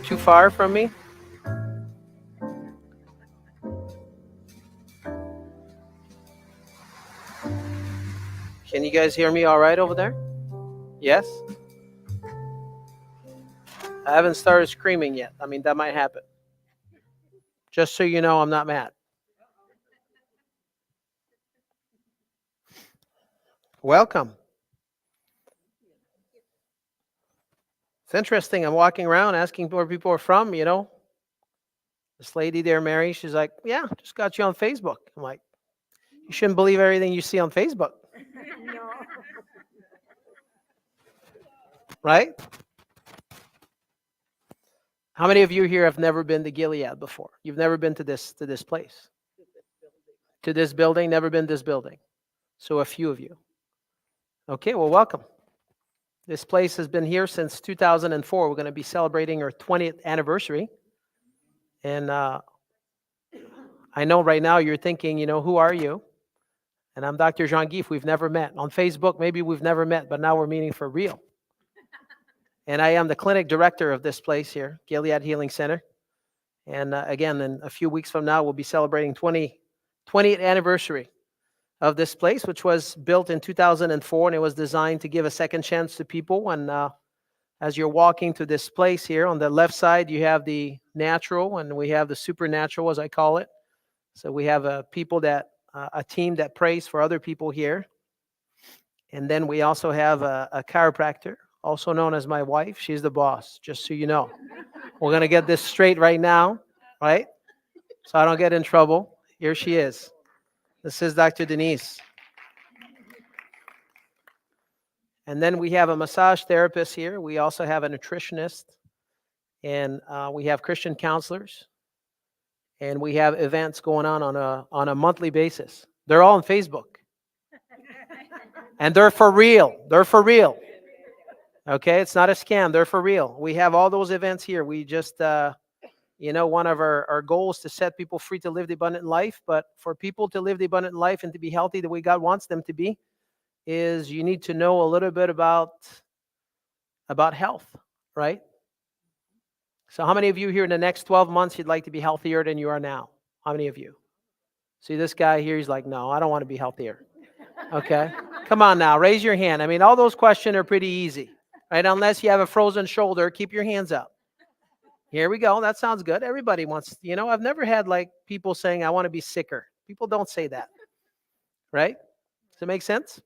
too far from me? Can you guys hear me all right over there? Yes? I haven't started screaming yet. I mean, that might happen. Just so you know, I'm not mad. Welcome. It's interesting. I'm walking around asking where people are from, you know. This lady there, Mary, she's like, yeah, just got you on Facebook. I'm like, you shouldn't believe everything you see on Facebook. Right? How many of you here have never been to Gilead before? You've never been to this place? To this building, never been to this building. So a few of you. Okay, well, welcome. This place has been here since 2004. We're going to be celebrating our 20th anniversary. And I know right now you're thinking, you know, who are you? And I'm Dr. Jean-Guy. We've never met. On Facebook, maybe we've never met, but now we're meeting for real. And I am the clinic director of this place here, Gilead Healing Center. And again, in a few weeks from now, we'll be celebrating 20th anniversary of this place, which was built in 2004, and it was designed to give a second chance to people. And as you're walking to this place here, on the left side, you have the natural, and we have the supernatural, as I call it. So we have a team that prays for other people here. And then we also have a chiropractor, also known as my wife. She's the boss, just so you know. We're going to get this straight right now, right? So I don't get in trouble. Here she is. This is Dr. Denise. And then we have a massage therapist here. We also have a nutritionist. And we have Christian counselors. And we have events going on a monthly basis. They're all on Facebook. And they're for real. They're for real. Okay, it's not a scam. They're for real. We have all those events here. We just, one of our goals to set people free to live the abundant life. But for people to live the abundant life and to be healthy the way God wants them to be, is you need to know a little bit about health, right? So how many of you here in the next 12 months you'd like to be healthier than you are now? How many of you? See this guy here, he's like, no, I don't want to be healthier. Okay, come on now, raise your hand. I mean, all those questions are pretty easy, right? Unless you have a frozen shoulder, keep your hands up. Here we go. That sounds good. Everybody wants, I've never had like people saying, I want to be sicker. People don't say that, right? Does it make sense?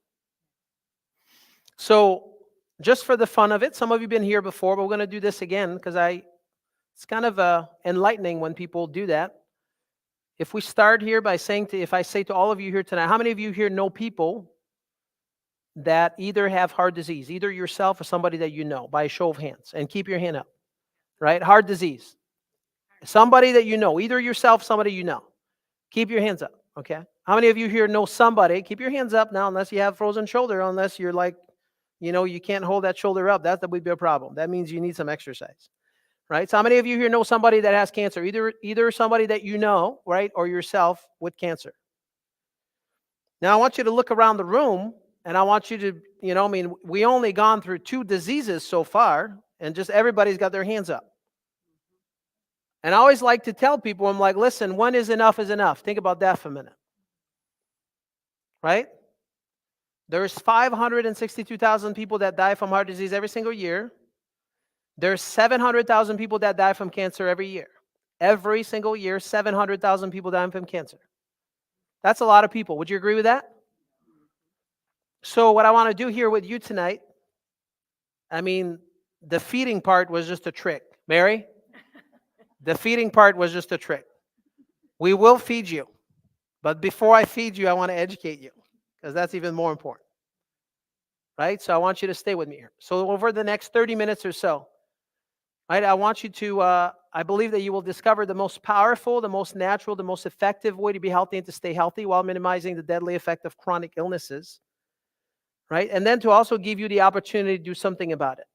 So just for the fun of it, some of you have been here before, but we're going to do this again because it's kind of enlightening when people do that. If we start here by if I say to all of you here tonight, how many of you here know people that either have heart disease, either yourself or somebody that you know, by a show of hands? And keep your hand up, right? Heart disease. Somebody that you know, either yourself, somebody you know. Keep your hands up, okay? How many of you here know somebody? Keep your hands up now, unless you have frozen shoulder, unless you're like, you can't hold that shoulder up. That would be a problem. That means you need some exercise. Right? So how many of you here know somebody that has cancer? Either somebody that you know, right, or yourself with cancer. Now I want you to look around the room, and I want you to, we only gone through 2 diseases so far, and just everybody's got their hands up. And I always like to tell people, I'm like, listen, when is enough is enough. Think about that for a minute. Right? There's 562,000 people that die from heart disease every single year. There's 700,000 people that die from cancer every year. Every single year, 700,000 people die from cancer. That's a lot of people. Would you agree with that? So what I want to do here with you tonight, the feeding part was just a trick. Mary, the feeding part was just a trick. We will feed you. But before I feed you, I want to educate you, because that's even more important. Right? So I want you to stay with me here. So over the next 30 minutes or so, right, I want you to, I believe that you will discover the most powerful, the most natural, the most effective way to be healthy and to stay healthy while minimizing the deadly effect of chronic illnesses, right? And then to also give you the opportunity to do something about it.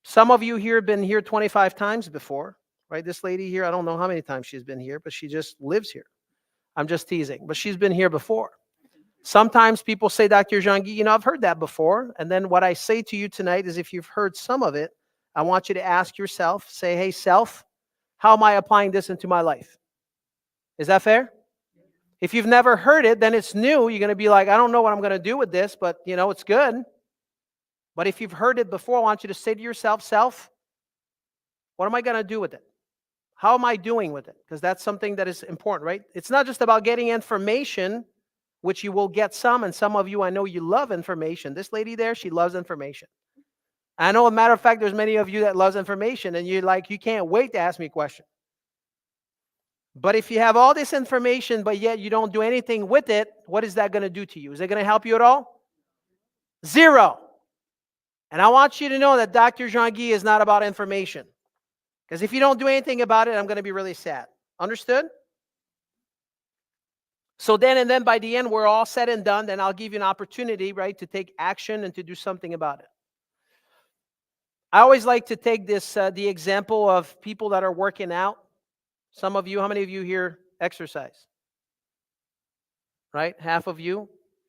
Some of you here have been here 25 times before, right? This lady here, I don't know how many times she's been here, but she just lives here. I'm just teasing, but she's been here before. Sometimes people say, Dr. Jean-Guy, I've heard that before. And then what I say to you tonight is, if you've heard some of it, I want you to ask yourself, say, hey, self, how am I applying this into my life? Is that fair? If you've never heard it, then it's new. You're going to be like, I don't know what I'm going to do with this, but it's good. But if you've heard it before, I want you to say to yourself, self, what am I going to do with it? How am I doing with it? Because that's something that is important, right? It's not just about getting information, which you will get some, and some of you, I know you love information. This lady there, she loves information. I know, as a matter of fact, there's many of you that loves information, and you're like, you can't wait to ask me a question. But if you have all this information, but yet you don't do anything with it, what is that going to do to you? Is it going to help you at all? Zero. And I want you to know that Dr. Jean-Guy is not about information. Because if you don't do anything about it, I'm going to be really sad. Understood? So then by the end, we're all said and done. Then I'll give you an opportunity, right, to take action and to do something about it. I always like to take this, the example of people that are working out. Some of you, how many of you here exercise? Right? Half of you,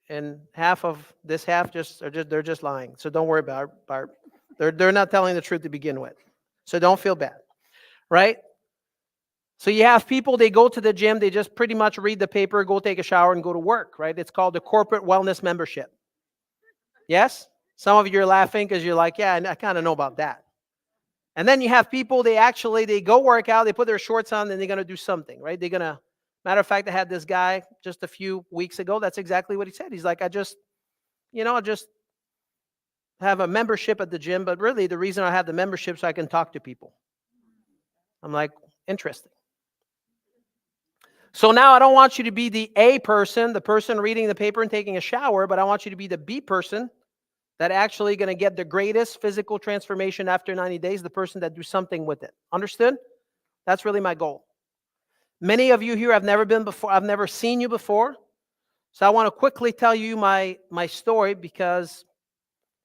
and half of this half they're just lying. So don't worry about it. They're not telling the truth to begin with. So don't feel bad. Right? So you have people, they go to the gym, they just pretty much read the paper, go take a shower, and go to work, right? It's called the corporate wellness membership. Yes? Some of you are laughing because you're like, yeah, I kind of know about that. And then you have people, they go work out, they put their shorts on, and they're going to do something, right? Matter of fact, I had this guy just a few weeks ago. That's exactly what he said. He's like, I just have a membership at the gym, but really the reason I have the membership is so I can talk to people. I'm like, interesting. So now I don't want you to be the A person, the person reading the paper and taking a shower, but I want you to be the B person that actually going to get the greatest physical transformation after 90 days, the person that do something with it. Understood? That's really my goal. Many of you here have never been before. I've never seen you before. So I want to quickly tell you my story, because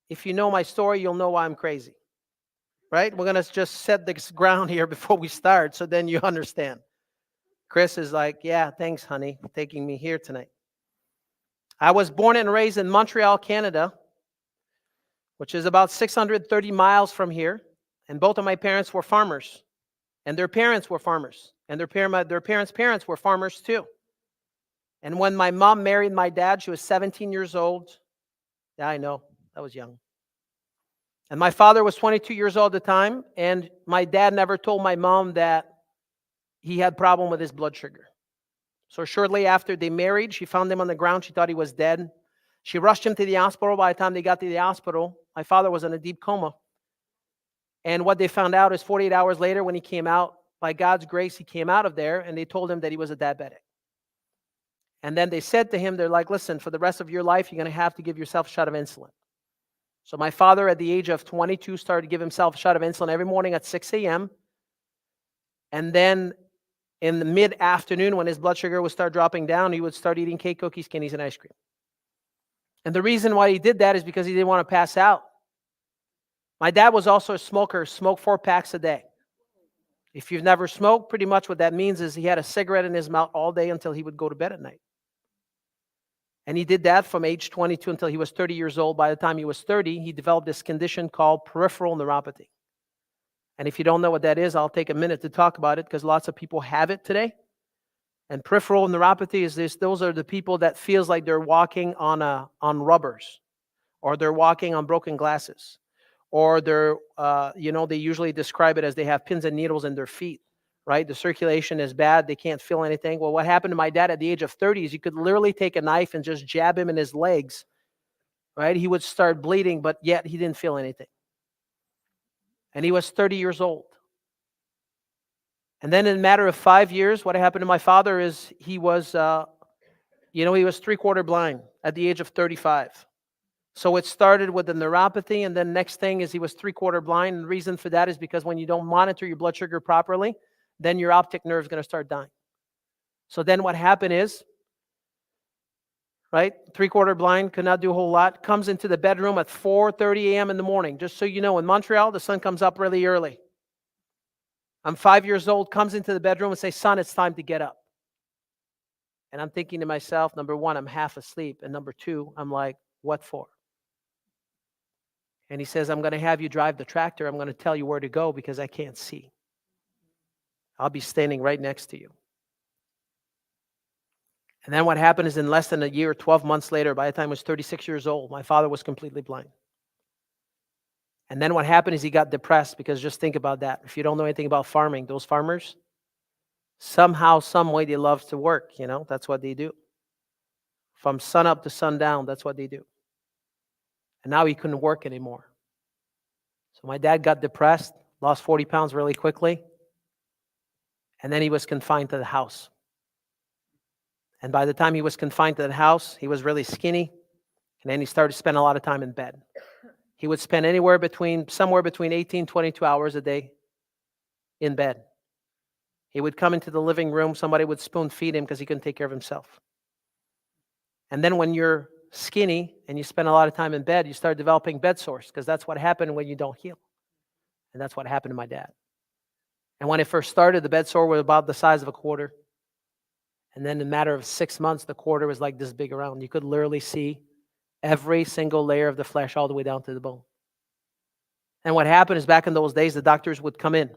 if you know my story, you'll know why I'm crazy. Right? We're going to just set this ground here before we start, so then you understand. Chris is like, yeah, thanks, honey, for taking me here tonight. I was born and raised in Montreal, Canada, which is about 630 miles from here. And both of my parents were farmers. And their parents were farmers. And their parents' parents were farmers too. And when my mom married my dad, she was 17 years old. Yeah, I know. I was young. And my father was 22 years old at the time. And my dad never told my mom that he had a problem with his blood sugar. So shortly after they married, she found him on the ground. She thought he was dead. She rushed him to the hospital. By the time they got to the hospital, my father was in a deep coma. And what they found out is 48 hours later, when he came out, by God's grace, he came out of there, and they told him that he was a diabetic. And then they said to him, they're like, listen, for the rest of your life, you're going to have to give yourself a shot of insulin. So my father, at the age of 22, started to give himself a shot of insulin every morning at 6 a.m. And then in the mid-afternoon, when his blood sugar would start dropping down, he would start eating cake, cookies, candies, and ice cream. And the reason why he did that is because he didn't want to pass out. My dad was also a smoker, smoked 4 packs a day. If you've never smoked, pretty much what that means is he had a cigarette in his mouth all day until he would go to bed at night. And he did that from age 22 until he was 30 years old. By the time he was 30, he developed this condition called peripheral neuropathy. And if you don't know what that is, I'll take a minute to talk about it, because lots of people have it today. And peripheral neuropathy is this: those are the people that feels like they're walking on rubbers, or they're walking on broken glasses, or they're, they usually describe it as they have pins and needles in their feet, right? The circulation is bad. They can't feel anything. Well, what happened to my dad at the age of 30 is you could literally take a knife and just jab him in his legs, right? He would start bleeding, but yet he didn't feel anything. And he was 30 years old. And then in a matter of 5 years, what happened to my father is he was 3/4 blind at the age of 35. So it started with the neuropathy, and then next thing is he was 3/4 blind. And the reason for that is because when you don't monitor your blood sugar properly, then your optic nerve is going to start dying. So then what happened is, right, 3/4 blind, could not do a whole lot, comes into the bedroom at 4:30 a.m. in the morning. Just so you know, in Montreal, the sun comes up really early. I'm 5 years old, comes into the bedroom and says, son, it's time to get up. And I'm thinking to myself, number one, I'm half asleep. And number two, I'm like, what for? And he says, I'm going to have you drive the tractor. I'm going to tell you where to go because I can't see. I'll be standing right next to you. And then what happened is in less than a year, 12 months later, by the time I was 36 years old, my father was completely blind. And then what happened is he got depressed because just think about that. If you don't know anything about farming, those farmers, somehow, some way, they love to work, That's what they do. From sun up to sundown, that's what they do. And now he couldn't work anymore. So my dad got depressed, lost 40 pounds really quickly, and then he was confined to the house. And by the time he was confined to the house, he was really skinny, and then he started to spend a lot of time in bed. He would spend somewhere between 18, 22 hours a day in bed. He would come into the living room, somebody would spoon feed him because he couldn't take care of himself. And then when you're skinny and you spend a lot of time in bed, you start developing bed sores because that's what happened when you don't heal. And that's what happened to my dad. And when it first started, the bed sore was about the size of a quarter. And then in a matter of 6 months, the quarter was like this big around. You could literally see every single layer of the flesh all the way down to the bone. And what happened is back in those days, the doctors would come in.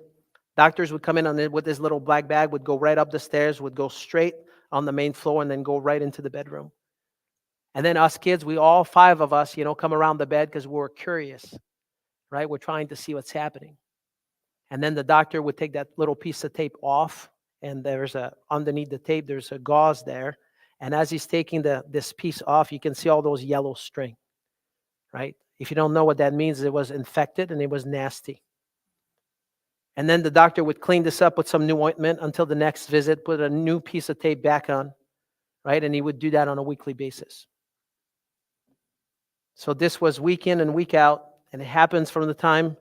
Doctors would come in with this little black bag, would go right up the stairs, would go straight on the main floor, and then go right into the bedroom. And then us kids, all 5 of us, come around the bed because we were curious, right? We're trying to see what's happening. And then the doctor would take that little piece of tape off, and underneath the tape, there's a gauze there. And as he's taking this piece off, you can see all those yellow string, right? If you don't know what that means, it was infected and it was nasty. And then the doctor would clean this up with some new ointment until the next visit, put a new piece of tape back on, right? And he would do that on a weekly basis. So this was week in and week out, and it happens from the time,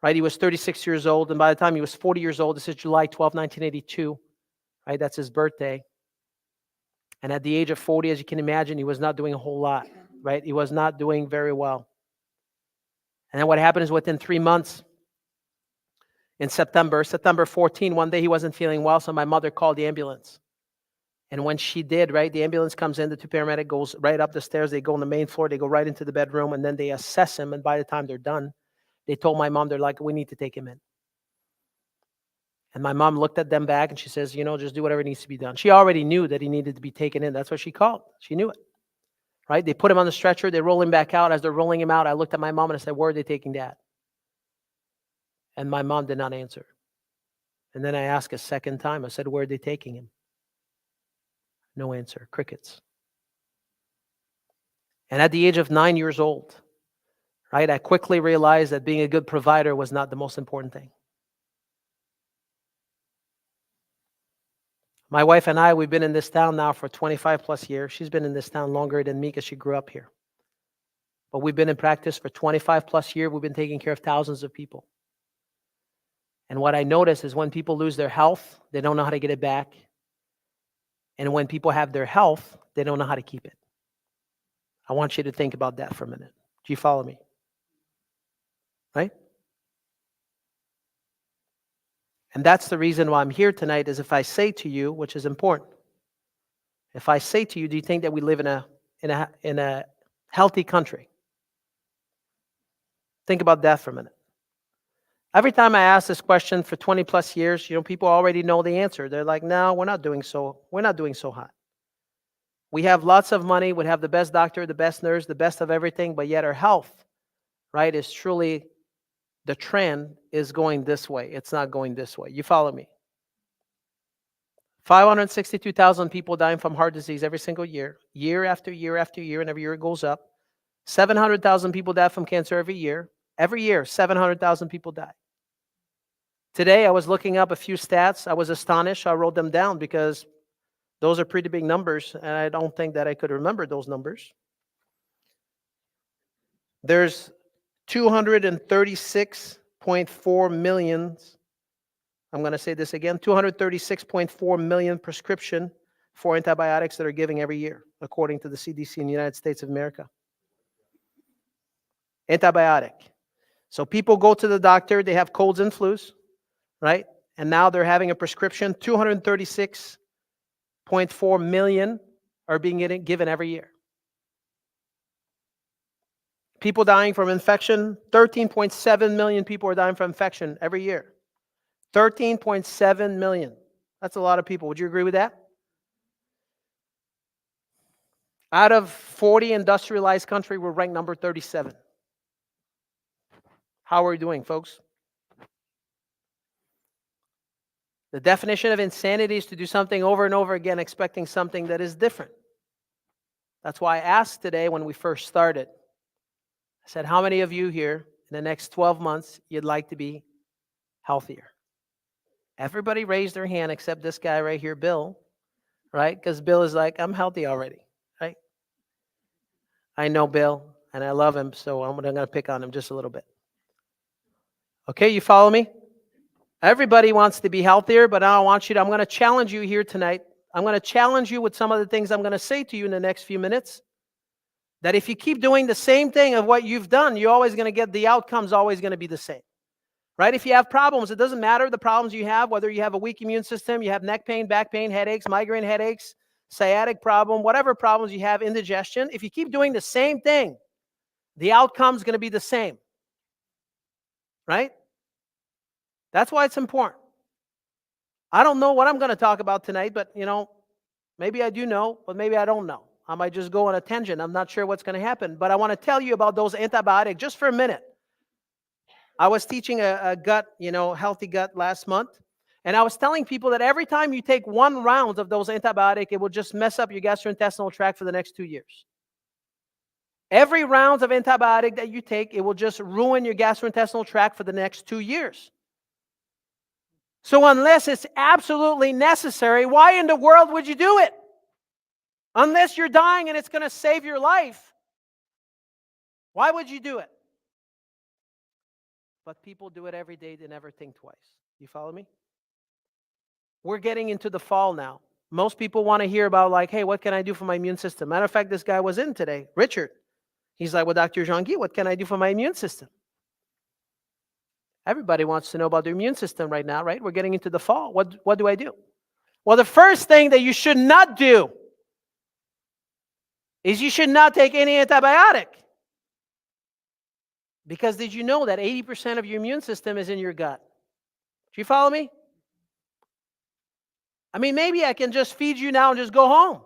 right? He was 36 years old, and by the time he was 40 years old, this is July 12, 1982, right? That's his birthday. And at the age of 40, as you can imagine, he was not doing a whole lot, right? He was not doing very well. And then what happened is within 3 months, in September 14, one day he wasn't feeling well, so my mother called the ambulance. And when she did, right, the ambulance comes in, the 2 paramedics goes right up the stairs, they go on the main floor, they go right into the bedroom, and then they assess him, and by the time they're done, they told my mom, they're like, we need to take him in. And my mom looked at them back, and she says, just do whatever needs to be done. She already knew that he needed to be taken in. That's what she called. She knew it, right? They put him on the stretcher, they roll him back out. As they're rolling him out, I looked at my mom and I said, where are they taking Dad? And my mom did not answer. And then I asked a second time, I said, where are they taking him? No answer, crickets. And at the age of 9 years old, right, I quickly realized that being a good provider was not the most important thing. My wife and I, we've been in this town now for 25 plus years. She's been in this town longer than me because she grew up here. But we've been in practice for 25 plus years. We've been taking care of thousands of people. And what I notice is when people lose their health, they don't know how to get it back. And when people have their health, they don't know how to keep it. I want you to think about that for a minute. Do you follow me? Right? And that's the reason why I'm here tonight, is if I say to you, which is important, if I say to you, do you think that we live in a healthy country? Think about that for a minute. Every time I ask this question for 20 plus years, people already know the answer. They're like, no, we're not doing so hot. We have lots of money, we have the best doctor, the best nurse, the best of everything, but yet our health, right, is truly, the trend is going this way. It's not going this way. You follow me? 562,000 people dying from heart disease every single year, year after year after year, and every year it goes up. 700,000 people die from cancer every year. Every year, 700,000 people die. Today, I was looking up a few stats. I was astonished. I wrote them down because those are pretty big numbers, and I don't think that I could remember those numbers. There's 236.4 million, I'm going to say this again, 236.4 million prescription for antibiotics that are given every year, according to the CDC in the United States of America. Antibiotic. So people go to the doctor, they have colds and flus, right? And now they're having a prescription. 236.4 million are being given every year. People dying from infection, 13.7 million people are dying from infection every year. 13.7 million. That's a lot of people. Would you agree with that? Out of 40 industrialized countries, we're ranked number 37. How are we doing, folks? The definition of insanity is to do something over and over again, expecting something that is different. That's why I asked today when we first started. I said, how many of you here in the next 12 months you'd like to be healthier? Everybody raised their hand except this guy right here, Bill, right? Because Bill is like, I'm healthy already, right? I know Bill, and I love him, so I'm going to pick on him just a little bit. Okay, you follow me? Everybody wants to be healthier, but I'm going to challenge you here tonight. I'm going to challenge you with some of the things I'm going to say to you in the next few minutes. That if you keep doing the same thing of what you've done, you're always going to get the outcomes always going to be the same. Right? If you have problems, it doesn't matter the problems you have, whether you have a weak immune system, you have neck pain, back pain, headaches, migraine headaches, sciatic problem, whatever problems you have, indigestion. If you keep doing the same thing, the outcome is going to be the same. Right? That's why it's important. I don't know what I'm going to talk about tonight, but, maybe I do know, but maybe I don't know. I might just go on a tangent. I'm not sure what's going to happen, but I want to tell you about those antibiotics just for a minute. I was teaching a gut, healthy gut last month, and I was telling people that every time you take 1 round of those antibiotics, it will just mess up your gastrointestinal tract for the next 2 years. Every round of antibiotic that you take, it will just ruin your gastrointestinal tract for the next 2 years. So unless it's absolutely necessary, why in the world would you do it? Unless you're dying and it's going to save your life, why would you do it? But people do it every day. They never think twice. You follow me? We're getting into the fall now. Most people want to hear about hey, what can I do for my immune system? Matter of fact, this guy was in today, Richard. He's like, well, Dr. Jean-Guy, what can I do for my immune system? Everybody wants to know about their immune system right now, right? We're getting into the fall. What do I do? Well, the first thing that you should not do is you should not take any antibiotic. Because did you know that 80% of your immune system is in your gut? Do you follow me? I mean, maybe I can just feed you now and just go home.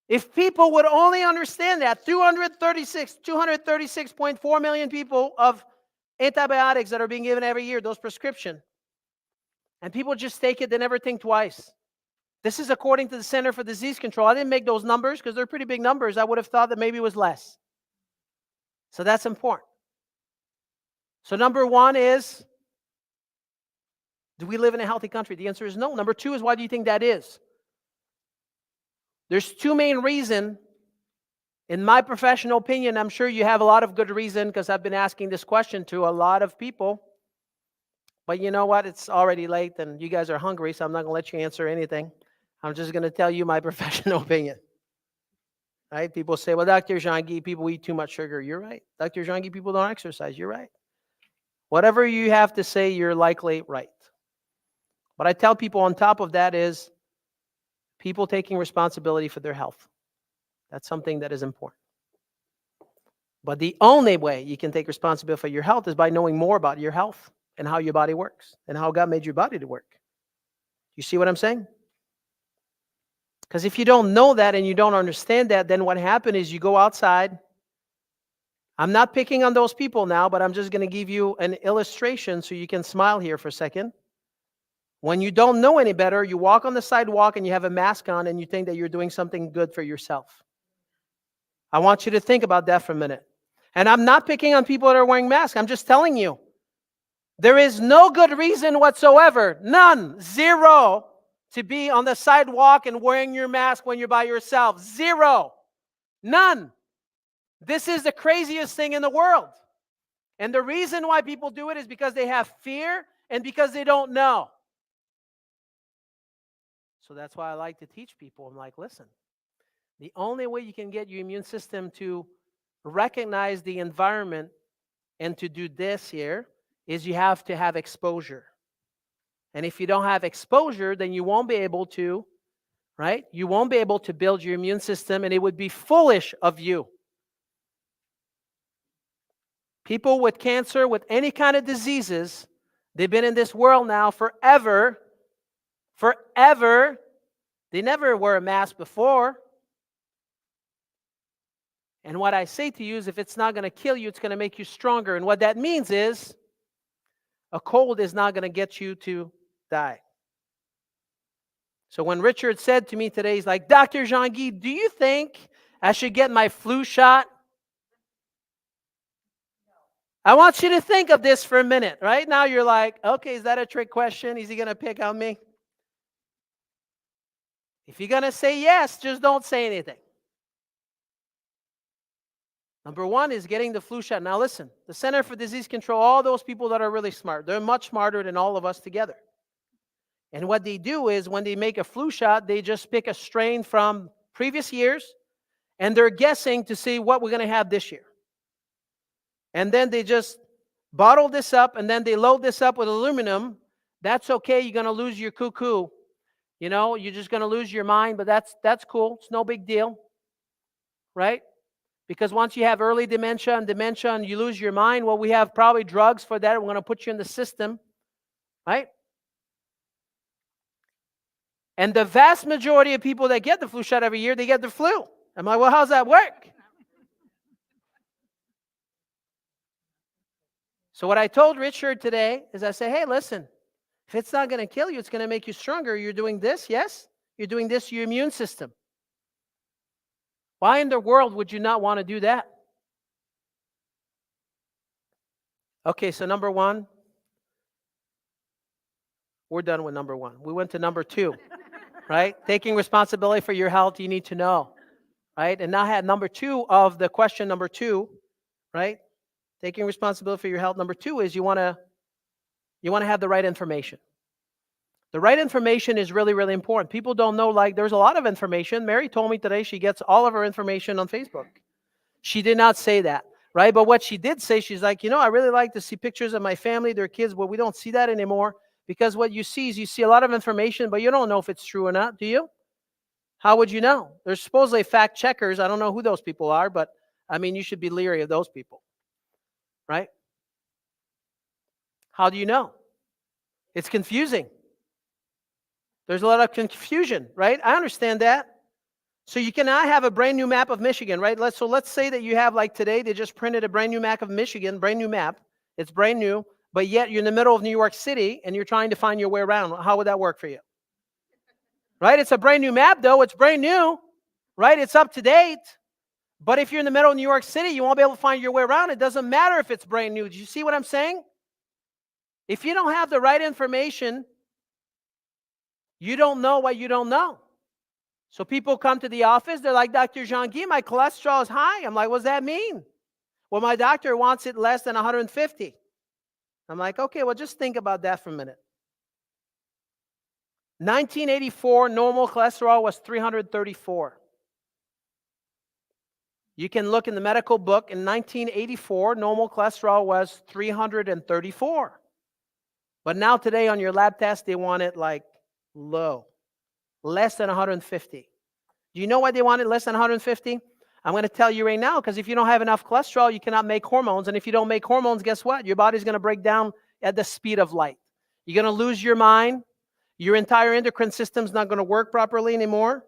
If people would only understand that, 236.4 million people of antibiotics that are being given every year, those prescription, and people just take it, they never think twice. This is according to the Center for Disease Control. I didn't make those numbers because they're pretty big numbers. I would have thought that maybe it was less. So that's important. So number 1 is, do we live in a healthy country? The answer is no. Number 2 is, why do you think that is? There's 2 main reasons. In my professional opinion, I'm sure you have a lot of good reason because I've been asking this question to a lot of people. But you know what? It's already late and you guys are hungry, so I'm not going to let you answer anything. I'm just going to tell you my professional opinion. Right? People say, well, Dr. Jean-Guy, people eat too much sugar. You're right. Dr. Jean-Guy, people don't exercise. You're right. Whatever you have to say, you're likely right. What I tell people on top of that is people taking responsibility for their health. That's something that is important. But the only way you can take responsibility for your health is by knowing more about your health and how your body works and how God made your body to work. You see what I'm saying? Because if you don't know that and you don't understand that, then what happens is you go outside. I'm not picking on those people now, but I'm just going to give you an illustration so you can smile here for a second. When you don't know any better, you walk on the sidewalk and you have a mask on and you think that you're doing something good for yourself. I want you to think about that for a minute. And I'm not picking on people that are wearing masks. I'm just telling you. There is no good reason whatsoever, none, 0, to be on the sidewalk and wearing your mask when you're by yourself. 0. None. This is the craziest thing in the world. And the reason why people do it is because they have fear and because they don't know. So that's why I like to teach people. I'm like, listen, the only way you can get your immune system to recognize the environment and to do this here is you have to have exposure. And if you don't have exposure, then you won't be able to, right? You won't be able to build your immune system, and it would be foolish of you People with cancer, with any kind of diseases, they've been in this world now forever. Forever. They never wore a mask before. And what I say to you is if it's not going to kill you, it's going to make you stronger. And what that means is a cold is not going to get you to die. So when Richard said to me today, he's like, Dr. Jean-Guy, do you think I should get my flu shot? I want you to think of this for a minute. Right now you're like, okay, is that a trick question? Is he going to pick on me? If you're going to say yes, just don't say anything. Number one is getting the flu shot. Now listen, the Center for Disease Control, all those people that are really smart, they're much smarter than all of us together. And what they do is when they make a flu shot, they just pick a strain from previous years, and they're guessing to see what we're going to have this year. And then they just bottle this up, and then they load this up with aluminum. That's okay. You're going to lose your cuckoo. You know, you're just going to lose your mind, but that's cool. It's no big deal, right? Because once you have early dementia and you lose your mind, well, we have probably drugs for that. We're going to put you in the system, right? And the vast majority of people that get the flu shot every year, they get the flu. I'm like, well, how's that work? So what I told Richard today is I said, hey, listen, if it's not going to kill you, it's going to make you stronger. You're doing this, yes? You're doing this to your immune system. Why in the world would you not want to do that? Okay, so number one, we're done with number one. We went to number two, right? Taking responsibility for your health, you need to know, right? And now I had number two of the question number two, right? Taking responsibility for your health. Number two is you want to have the right information. The right information is really, really important. People don't know, like, there's a lot of information. Mary told me today she gets all of her information on Facebook. She did not say that, right? But what she did say, she's like, I really like to see pictures of my family, their kids, but we don't see that anymore because what you see is you see a lot of information, but you don't know if it's true or not, do you? How would you know? There's supposedly fact checkers. I don't know who those people are, but I mean, you should be leery of those people, right? How do you know? It's confusing. There's a lot of confusion, right? I understand that. So you cannot have a brand new map of Michigan, right? Let's say that you have, like today, they just printed a brand new map of Michigan, brand new map. It's brand new, but yet you're in the middle of New York City and you're trying to find your way around. How would that work for you? Right? It's a brand new map, though. It's brand new, right? It's up to date. But if you're in the middle of New York City, you won't be able to find your way around. It doesn't matter if it's brand new. Do you see what I'm saying? If you don't have the right information, you don't know what you don't know. So people come to the office, they're like, Dr. Jean-Guy, my cholesterol is high. I'm like, what does that mean? Well, my doctor wants it less than 150. I'm like, okay, well, just think about that for a minute. 1984, normal cholesterol was 334. You can look in the medical book. In 1984, normal cholesterol was 334. But now today on your lab test, they want it like low, less than 150. Do you know why they want it less than 150? I'm going to tell you right now, because if you don't have enough cholesterol, you cannot make hormones. And if you don't make hormones, guess what? Your body's going to break down at the speed of light. You're going to lose your mind. Your entire endocrine system's not going to work properly anymore,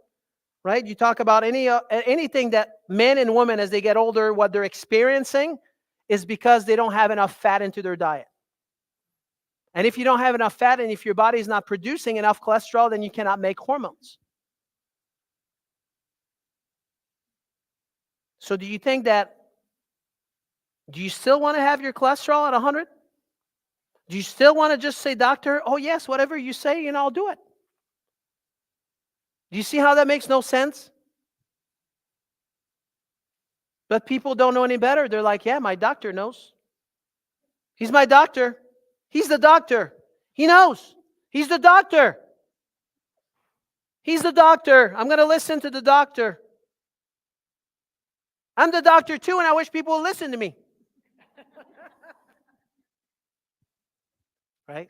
right? You talk about anything that men and women, as they get older, what they're experiencing is because they don't have enough fat into their diet. And if you don't have enough fat and if your body is not producing enough cholesterol, then you cannot make hormones. So do you still want to have your cholesterol at 100? Do you still want to just say, doctor, oh yes, whatever you say, I'll do it? Do you see how that makes no sense? But people don't know any better. They're like, yeah, my doctor knows. He's my doctor. He's the doctor. He knows. He's the doctor. He's the doctor. I'm going to listen to the doctor. I'm the doctor too, and I wish people would listen to me. Right?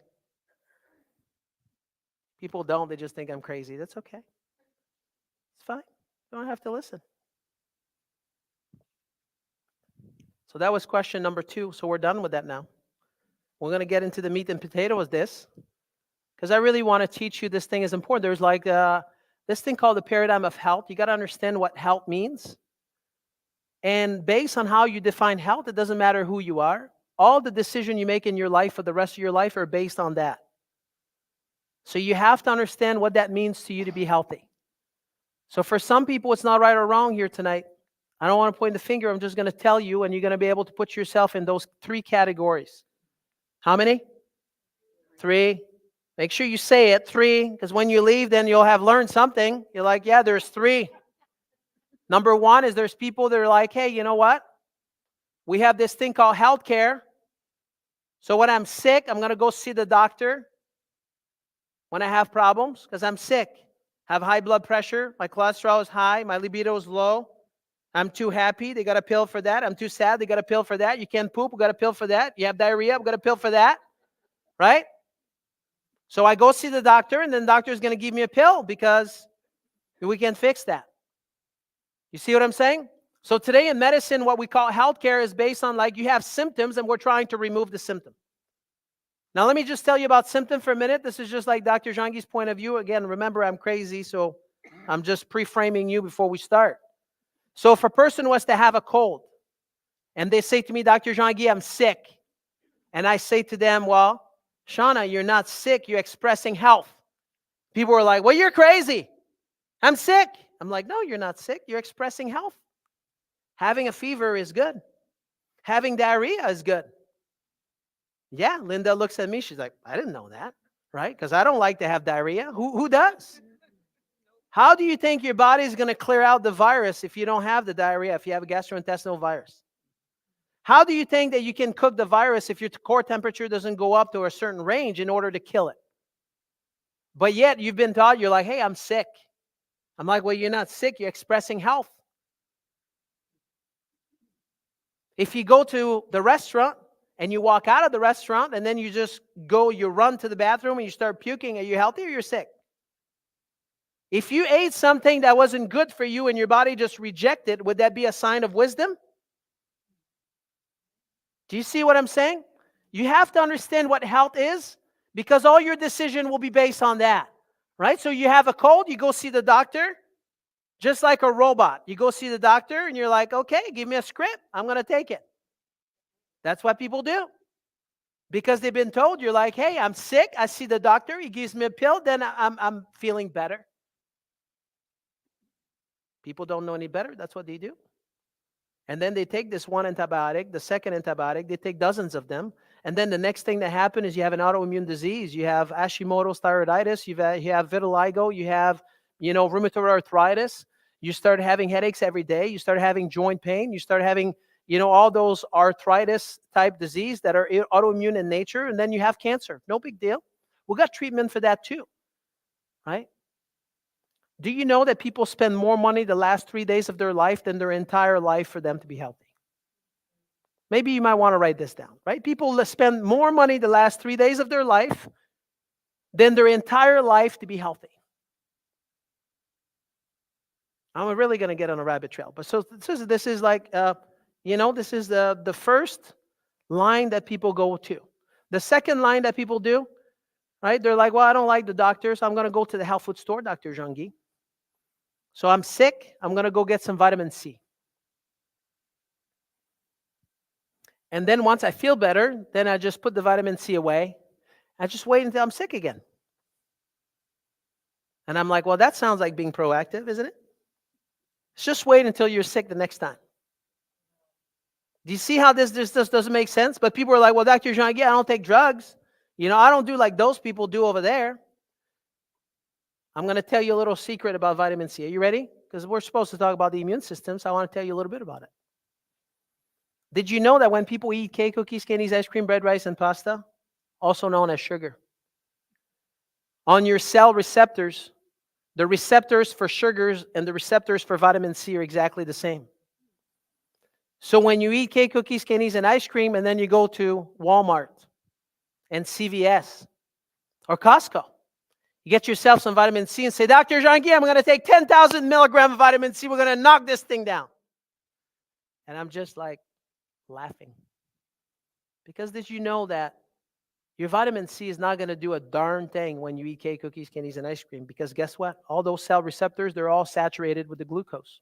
People don't. They just think I'm crazy. That's okay. It's fine. You don't have to listen. So that was question number 2. So we're done with that now. We're going to get into the meat and potato of this, because I really want to teach you this thing is important. There's like this thing called the paradigm of health. You got to understand what health means. And based on how you define health, it doesn't matter who you are. All the decisions you make in your life for the rest of your life are based on that. So you have to understand what that means to you to be healthy. So for some people, it's not right or wrong here tonight. I don't want to point the finger. I'm just going to tell you, and you're going to be able to put yourself in those 3 categories. How many? 3. Make sure you say it, 3, because when you leave, then you'll have learned something. You're like, yeah, there's 3. Number 1 is there's people that are like, hey, you know what? We have this thing called healthcare. So when I'm sick, I'm going to go see the doctor when I have problems because I'm sick. Have high blood pressure. My cholesterol is high. My libido is low. I'm too happy. They got a pill for that. I'm too sad. They got a pill for that. You can't poop. We got a pill for that. You have diarrhea. We got a pill for that. Right? So I go see the doctor, and then the doctor is going to give me a pill because we can fix that. You see what I'm saying? So today in medicine, what we call healthcare is based on like you have symptoms, and we're trying to remove the symptom. Now, let me just tell you about symptom for a minute. This is just like Dr. Jean-Guy's point of view. Again, remember, I'm crazy, so I'm just pre-framing you before we start. So if a person was to have a cold, and they say to me, Dr. Jean-Guy, I'm sick. And I say to them, well, Shauna, you're not sick. You're expressing health. People are like, well, you're crazy. I'm sick. I'm like, no, you're not sick. You're expressing health. Having a fever is good. Having diarrhea is good. Yeah, Linda looks at me. She's like, I didn't know that, right? Because I don't like to have diarrhea. Who does? How do you think your body is going to clear out the virus if you don't have the diarrhea, if you have a gastrointestinal virus? How do you think that you can cook the virus if your core temperature doesn't go up to a certain range in order to kill it? But yet you've been taught, you're like, hey, I'm sick. I'm like, well, you're not sick. You're expressing health. If you go to the restaurant and you walk out of the restaurant and then you just go, you run to the bathroom and you start puking, are you healthy or you're sick? If you ate something that wasn't good for you and your body just rejected, would that be a sign of wisdom? Do you see what I'm saying? You have to understand what health is because all your decision will be based on that, right? So you have a cold, you go see the doctor, just like a robot. You go see the doctor and you're like, okay, give me a script. I'm going to take it. That's what people do. Because they've been told, you're like, hey, I'm sick. I see the doctor. He gives me a pill. Then I'm feeling better. People don't know any better. That's what they do. And then they take this one antibiotic, the second antibiotic. They take dozens of them. And then the next thing that happens is you have an autoimmune disease. You have Hashimoto's thyroiditis. You have vitiligo. You have, rheumatoid arthritis. You start having headaches every day. You start having joint pain. You start having, all those arthritis type disease that are autoimmune in nature. And then you have cancer. No big deal. We got treatment for that too, right? Do you know that people spend more money the last 3 days of their life than their entire life for them to be healthy? Maybe you might want to write this down, right? People spend more money the last 3 days of their life than their entire life to be healthy. I'm really going to get on a rabbit trail. But so this is like, this is the first line that people go to. The second line that people do, right? They're like, well, I don't like the doctor, so I'm going to go to the health food store, Dr. Jean-Guy. So I'm sick. I'm going to go get some vitamin C. And then once I feel better, then I just put the vitamin C away. I just wait until I'm sick again. And I'm like, well, that sounds like being proactive, isn't it? Just wait until you're sick the next time. Do you see how this doesn't make sense? But people are like, well, Dr. Jean-Guy, I don't take drugs. I don't do like those people do over there. I'm going to tell you a little secret about vitamin C. Are you ready? Because we're supposed to talk about the immune system, so I want to tell you a little bit about it. Did you know that when people eat cake, cookies, candies, ice cream, bread, rice, and pasta, also known as sugar, on your cell receptors, the receptors for sugars and the receptors for vitamin C are exactly the same. So when you eat cake, cookies, candies, and ice cream, and then you go to Walmart and CVS or Costco, you get yourself some vitamin C and say, Dr. Jean-Guy, I'm going to take 10,000 milligrams of vitamin C. We're going to knock this thing down. And I'm just like, Laughing. Because did you know that your vitamin C is not going to do a darn thing when you eat cake, cookies, candies, and ice cream? Because guess what? All those cell receptors, they're all saturated with the glucose.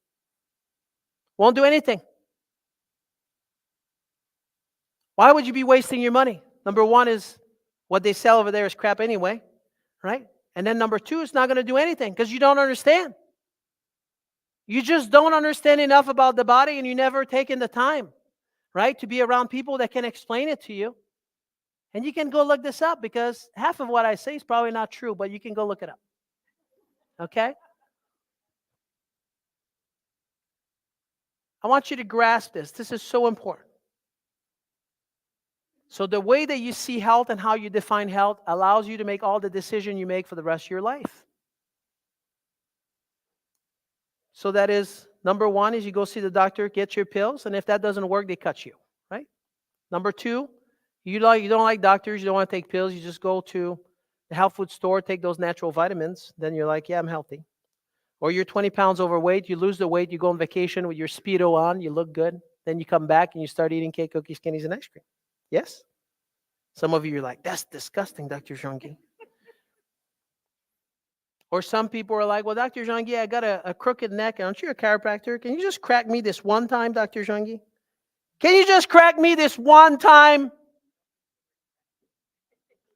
Won't do anything. Why would you be wasting your money? Number one is what they sell over there is crap anyway, right? And then number two, it's not going to do anything because you don't understand. You just don't understand enough about the body, and you never taken the time, right, to be around people that can explain it to you. And you can go look this up because half of what I say is probably not true, but you can go look it up. Okay? I want you to grasp this. This is so important. So the way that you see health and how you define health allows you to make all the decisions you make for the rest of your life. So that is, number one is you go see the doctor, get your pills, and if that doesn't work, they cut you, right? Number two, you don't like doctors, you don't want to take pills, you just go to the health food store, take those natural vitamins, then you're like, yeah, I'm healthy. Or you're 20 pounds overweight, you lose the weight, you go on vacation with your Speedo on, you look good, then you come back and you start eating cake, cookies, candies, and ice cream. Yes? Some of you are like, that's disgusting, Dr. Jean-Guy. Or some people are like, well, Dr. Jean-Guy, I got a crooked neck. Aren't you a chiropractor? Can you just crack me this one time, Dr. Jean-Guy? Can you just crack me this one time?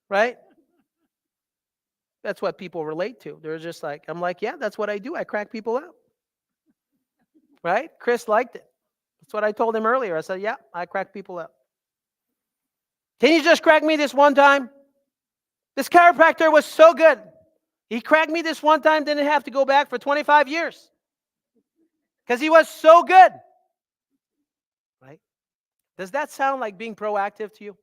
Right? That's what people relate to. They're just like, I'm like, yeah, that's what I do. I crack people out. Right? Chris liked it. That's what I told him earlier. I said, yeah, I crack people out. Can you just crack me this one time? This chiropractor was so good. He cracked me this one time, didn't have to go back for 25 years. Because he was so good. Right? Does that sound like being proactive to you?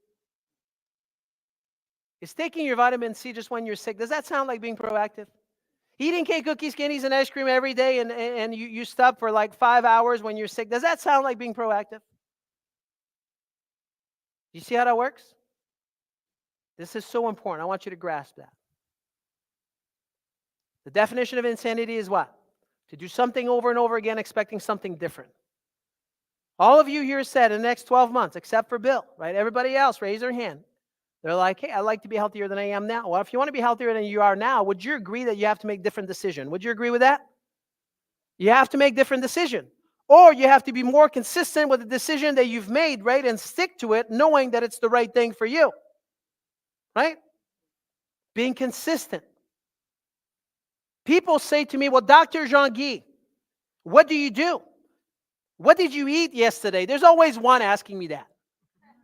Is taking your vitamin C just when you're sick, does that sound like being proactive? Eating cake, cookies, candies, and ice cream every day and you stop for like 5 hours when you're sick, does that sound like being proactive? You see how that works? This is so important. I want you to grasp that. The definition of insanity is what? To do something over and over again expecting something different. All of you here said in the next 12 months, except for Bill, right? Everybody else, raise their hand. They're like, hey, I'd like to be healthier than I am now. Well, if you want to be healthier than you are now, would you agree that you have to make different decisions? Would you agree with that? You have to make different decisions. Or you have to be more consistent with the decision that you've made, right? And stick to it, knowing that it's the right thing for you. Right? Being consistent. People say to me, well, Dr. Jean-Guy, what do you do? What did you eat yesterday? There's always one asking me that.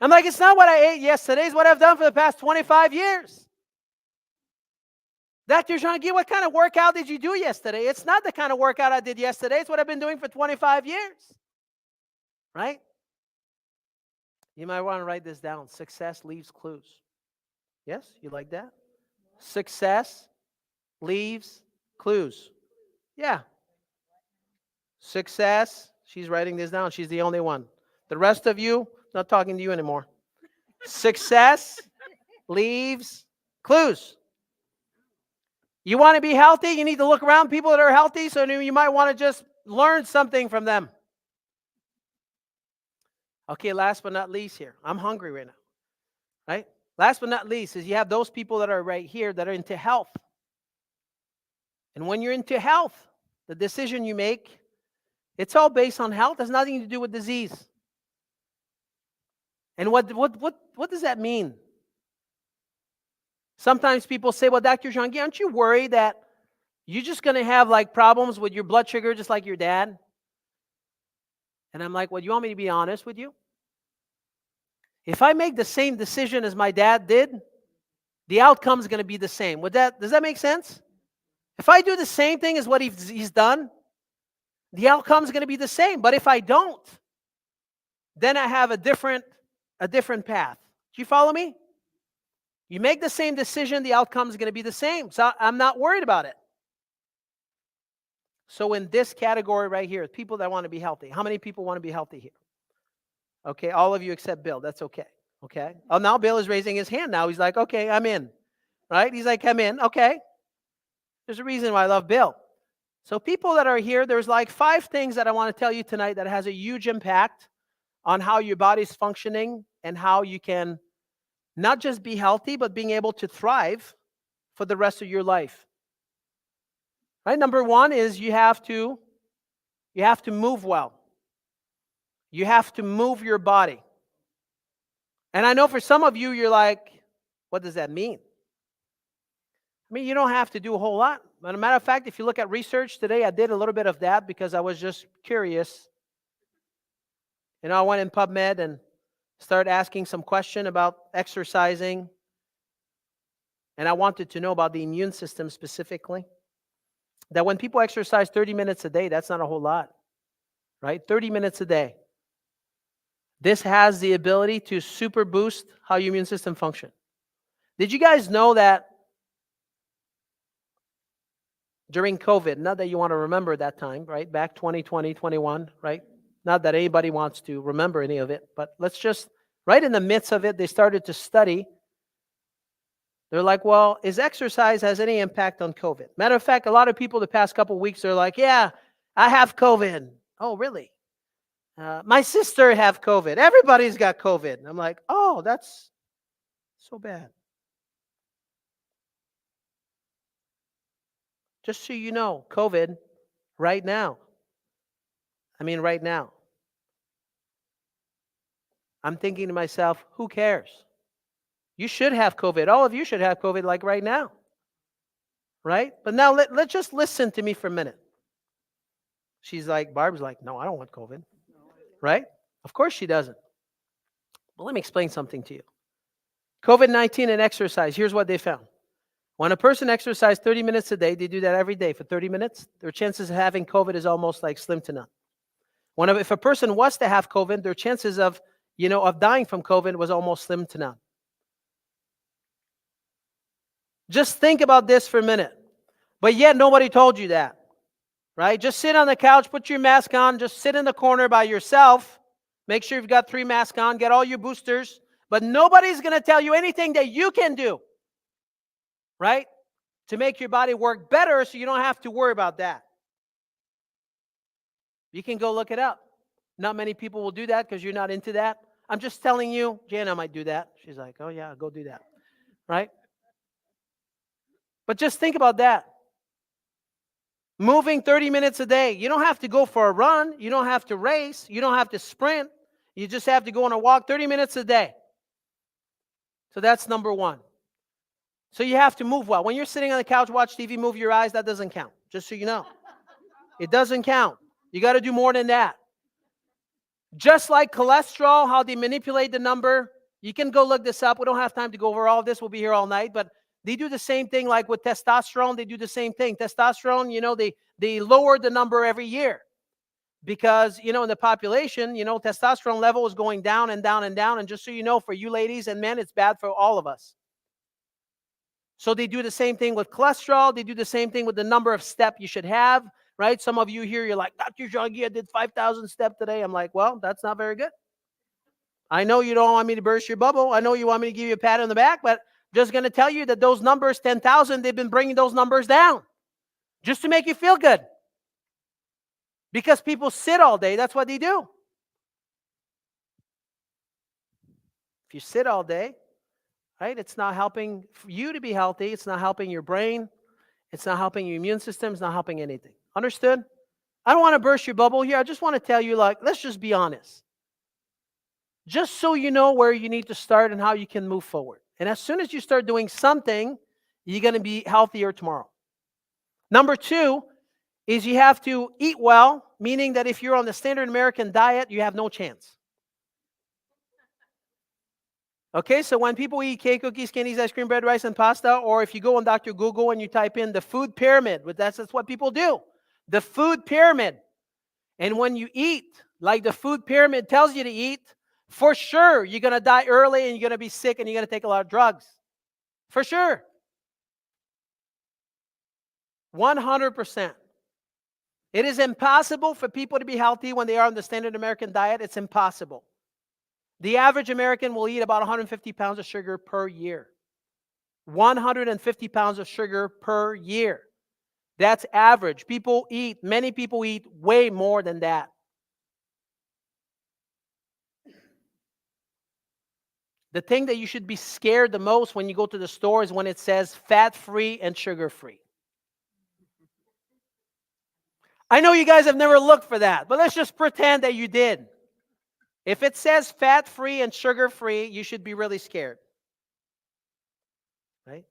I'm like, it's not what I ate yesterday. It's what I've done for the past 25 years. Dr. Jean-Guy, what kind of workout did you do yesterday? It's not the kind of workout I did yesterday. It's what I've been doing for 25 years. Right? You might want to write this down. Success leaves clues. Yes? You like that? Success leaves clues. Yeah. Success. She's writing this down. She's the only one. The rest of you, not talking to you anymore. Success leaves clues. You want to be healthy? You need to look around people that are healthy, so you might want to just learn something from them. Okay, last but not least here. I'm hungry right now. Right? Last but not least is you have those people that are right here that are into health. And when you're into health, the decision you make, it's all based on health. It has nothing to do with disease. And what does that mean? Sometimes people say, well, Dr. Jean-Guy, aren't you worried that you're just going to have like problems with your blood sugar just like your dad? And I'm like, well, you want me to be honest with you? If I make the same decision as my dad did, the outcome is going to be the same. Does that make sense? If I do the same thing as what he's done, the outcome is going to be the same. But if I don't, then I have a different path. Do you follow me? You make the same decision, the outcome is going to be the same. So I'm not worried about it. So in this category right here, people that want to be healthy. How many people want to be healthy here? Okay, all of you except Bill. That's okay. Okay. Oh, now Bill is raising his hand now. He's like, okay, I'm in. Right? He's like, I'm in. Okay. There's a reason why I love Bill. So people that are here, there's like 5 things that I want to tell you tonight that has a huge impact on how your body's functioning and how you can not just be healthy, but being able to thrive for the rest of your life. Right? Number one is you have to move well. You have to move your body. And I know for some of you, you're like, what does that mean? I mean, you don't have to do a whole lot. As a matter of fact, if you look at research today, I did a little bit of that because I was just curious. I went in PubMed and started asking some question about exercising. And I wanted to know about the immune system specifically. That when people exercise 30 minutes a day, that's not a whole lot, right? 30 minutes a day. This has the ability to super boost how your immune system functions. Did you guys know that during COVID, not that you want to remember that time, right? Back 2020, 21, right? Not that anybody wants to remember any of it, but let's just, right in the midst of it, they started to study. They're like, well, is exercise has any impact on COVID? Matter of fact, a lot of people the past couple of weeks are like, yeah, I have COVID. Oh, really? My sister have COVID. Everybody's got COVID. And I'm like, oh, that's so bad. Just so you know, COVID right now. Right now. I'm thinking to myself, who cares? You should have COVID. All of you should have COVID like right now. Right? But now let's just listen to me for a minute. She's like, Barb's like, no, I don't want COVID. Right? Of course she doesn't. Well, let me explain something to you. COVID-19 and exercise, here's what they found. When a person exercises 30 minutes a day, they do that every day for 30 minutes, their chances of having COVID is almost like slim to none. If a person was to have COVID, their chances of dying from COVID was almost slim to none. Just think about this for a minute. But yet nobody told you that, right? Just sit on the couch, put your mask on, just sit in the corner by yourself. Make sure you've got 3 masks on, get all your boosters. But nobody's going to tell you anything that you can do, right? To make your body work better so you don't have to worry about that. You can go look it up. Not many people will do that because you're not into that. I'm just telling you, Jana might do that. She's like, oh yeah, go do that, right? But just think about that. Moving 30 minutes a day. You don't have to go for a run. You don't have to race. You don't have to sprint. You just have to go on a walk 30 minutes a day. So that's number one. So you have to move well. When you're sitting on the couch, watch TV, move your eyes, that doesn't count. Just so you know. It doesn't count. You got to do more than that. Just like cholesterol, how they manipulate the number. You can go look this up. We don't have time to go over all of this. We'll be here all night. But they do the same thing like with testosterone. They do the same thing. Testosterone, they lower the number every year. Because, in the population, testosterone level is going down and down and down. And just so you know, for you ladies and men, it's bad for all of us. So they do the same thing with cholesterol. They do the same thing with the number of steps you should have, right? Some of you here, you're like, Dr. Jean-Guy, I did 5,000 steps today. I'm like, well, that's not very good. I know you don't want me to burst your bubble. I know you want me to give you a pat on the back, but just going to tell you that those numbers, 10,000, they've been bringing those numbers down just to make you feel good. Because people sit all day. That's what they do. If you sit all day, right, it's not helping you to be healthy. It's not helping your brain. It's not helping your immune system. It's not helping anything. Understood? I don't want to burst your bubble here. I just want to tell you, let's just be honest. Just so you know where you need to start and how you can move forward. And as soon as you start doing something, you're going to be healthier tomorrow. Number 2 is you have to eat well, meaning that if you're on the standard American diet, you have no chance. Okay, so when people eat cake, cookies, candies, ice cream, bread, rice, and pasta, or if you go on Dr. Google and you type in the food pyramid, that's what people do. The food pyramid. And when you eat like the food pyramid tells you to eat, for sure you're going to die early and you're going to be sick and you're going to take a lot of drugs. For sure. 100%. It is impossible for people to be healthy when they are on the standard American diet. It's impossible. The average American will eat about 150 pounds of sugar per year. 150 pounds of sugar per year. That's average. Many people eat way more than that. The thing that you should be scared the most when you go to the store is when it says fat-free and sugar-free. I know you guys have never looked for that, but let's just pretend that you did. If it says fat-free and sugar-free, you should be really scared. Right?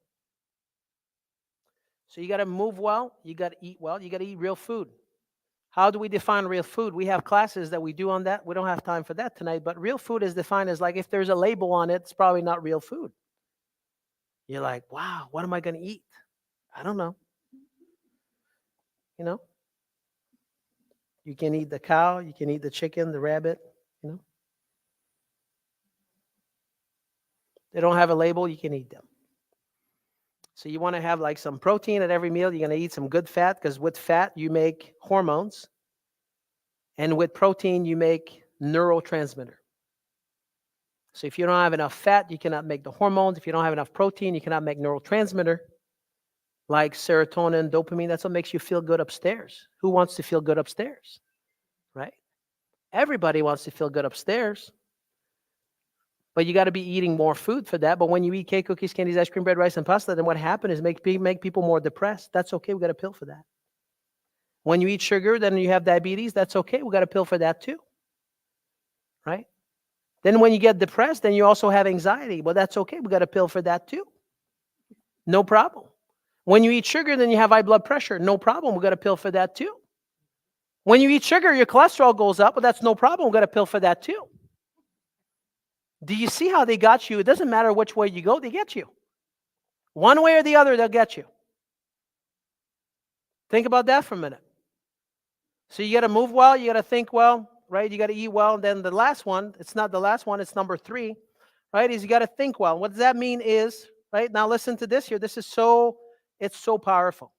So you got to move well, you got to eat well, you got to eat real food. How do we define real food? We have classes that we do on that. We don't have time for that tonight, but real food is defined as like if there's a label on it, it's probably not real food. You're like, wow, what am I going to eat? I don't know. You know? You can eat the cow, you can eat the chicken, the rabbit, you know? They don't have a label, you can eat them. So you want to have like some protein at every meal. You're going to eat some good fat because with fat, you make hormones. And with protein, you make neurotransmitter. So if you don't have enough fat, you cannot make the hormones. If you don't have enough protein, you cannot make neurotransmitter like serotonin, dopamine. That's what makes you feel good upstairs. Who wants to feel good upstairs? Right? Everybody wants to feel good upstairs. But you got to be eating more food for that. But when you eat cake, cookies, candies, ice cream, bread, rice, and pasta, then what happens is make people more depressed. That's okay. We got a pill for that. When you eat sugar, then you have diabetes. That's okay. We got a pill for that too. Right? Then when you get depressed, then you also have anxiety. Well, that's okay. We got a pill for that too. No problem. When you eat sugar, then you have high blood pressure. No problem. We got a pill for that too. When you eat sugar, your cholesterol goes up. But that's no problem. We got a pill for that too. Do you see how they got you? It doesn't matter which way you go, they get you. One way or the other, they'll get you. Think about that for a minute. So you got to move well, you got to think well, right? You got to eat well. And then the last one, it's not the last one, it's number 3, right? Is you got to think well. What does that mean is, right? Now listen to this here. It's so powerful.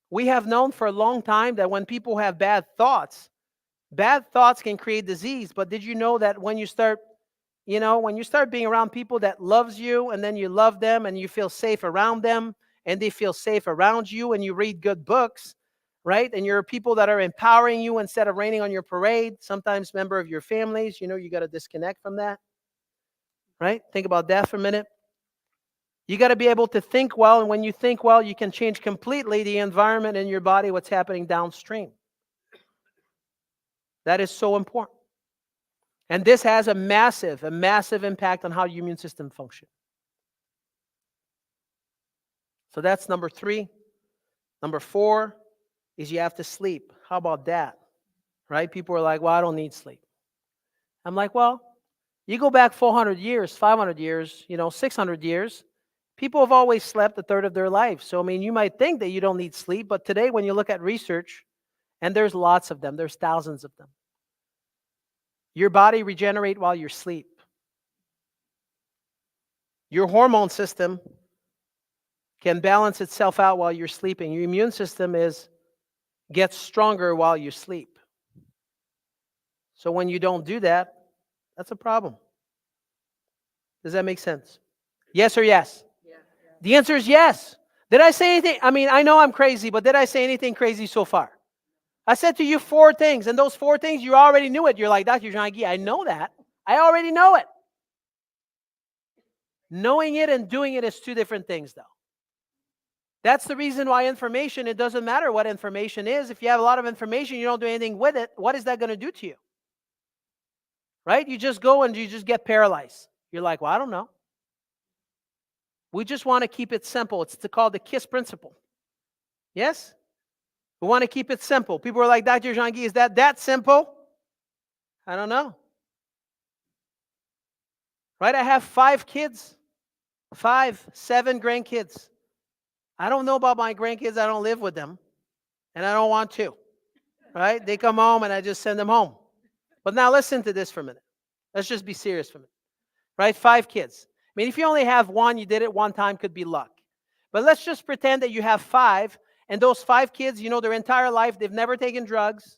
We have known for a long time that when people have bad thoughts can create disease. But did you know that when you start being around people that loves you and then you love them and you feel safe around them and they feel safe around you and you read good books, right? And you're people that are empowering you instead of raining on your parade, sometimes member of your families, you got to disconnect from that, right? Think about that for a minute. You got to be able to think well. And when you think well, you can change completely the environment in your body, what's happening downstream. That is so important. And this has a massive impact on how your immune system functions. So that's number 3. Number 4 is you have to sleep. How about that? Right? People are like, well, I don't need sleep. I'm like, well, you go back 400 years, 500 years, 600 years. People have always slept a third of their life. So, you might think that you don't need sleep. But today, when you look at research, and there's lots of them, there's thousands of them. Your body regenerates while you sleep. Your hormone system can balance itself out while you're sleeping. Your immune system gets stronger while you sleep. So when you don't do that, that's a problem. Does that make sense? Yes or yes? Yeah. The answer is yes. Did I say anything? I know I'm crazy, but did I say anything crazy so far? I said to you 4 things, and those 4 things, you already knew it. You're like, Dr. Jean-Guy, I know that. I already know it. Knowing it and doing it is 2 different things, though. That's the reason why information, it doesn't matter what information is. If you have a lot of information, you don't do anything with it, what is that going to do to you? Right? You just go and you just get paralyzed. You're like, well, I don't know. We just want to keep it simple. It's called the KISS principle. Yes? We want to keep it simple. People are like, Dr. Jean-Guy, is that simple? I don't know. Right? I have 5 kids. 7 grandkids. I don't know about my grandkids. I don't live with them. And I don't want to. Right? They come home and I just send them home. But now listen to this for a minute. Let's just be serious for a minute. Right? 5 kids. If you only have 1, you did it one time, could be luck. But let's just pretend that you have 5. And those 5 kids, their entire life, they've never taken drugs,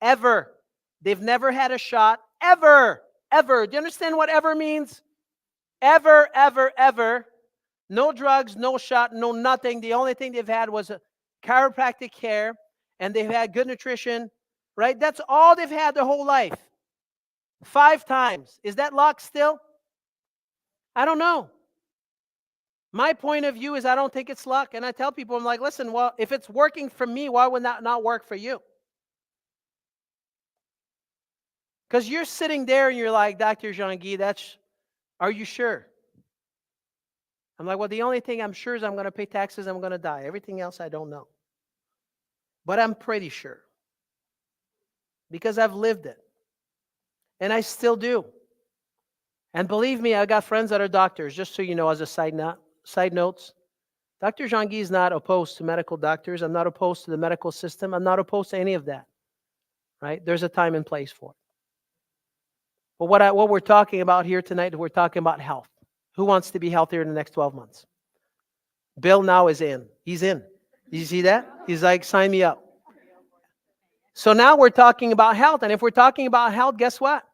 ever. They've never had a shot, ever. Do you understand what ever means? Ever, ever, ever. No drugs, no shot, no nothing. The only thing they've had was a chiropractic care, and they've had good nutrition, right? That's all they've had their whole life. 5 times. Is that luck still? I don't know. My point of view is I don't think it's luck. And I tell people, I'm like, listen, well, if it's working for me, why would that not work for you? Because you're sitting there and you're like, Dr. Jean-Guy, are you sure? I'm like, well, the only thing I'm sure is I'm going to pay taxes, I'm going to die. Everything else, I don't know. But I'm pretty sure. Because I've lived it. And I still do. And believe me, I got friends that are doctors, just so you know, as a side notes. Dr. Jean-Guy is not opposed to medical doctors. I'm not opposed to the medical system. I'm not opposed to any of that. Right? There's a time and place for it. But what we're talking about here tonight, we're talking about health. Who wants to be healthier in the next 12 months? Bill now is in. He's in. Did you see that? He's like, sign me up. So now we're talking about health. And if we're talking about health, guess what?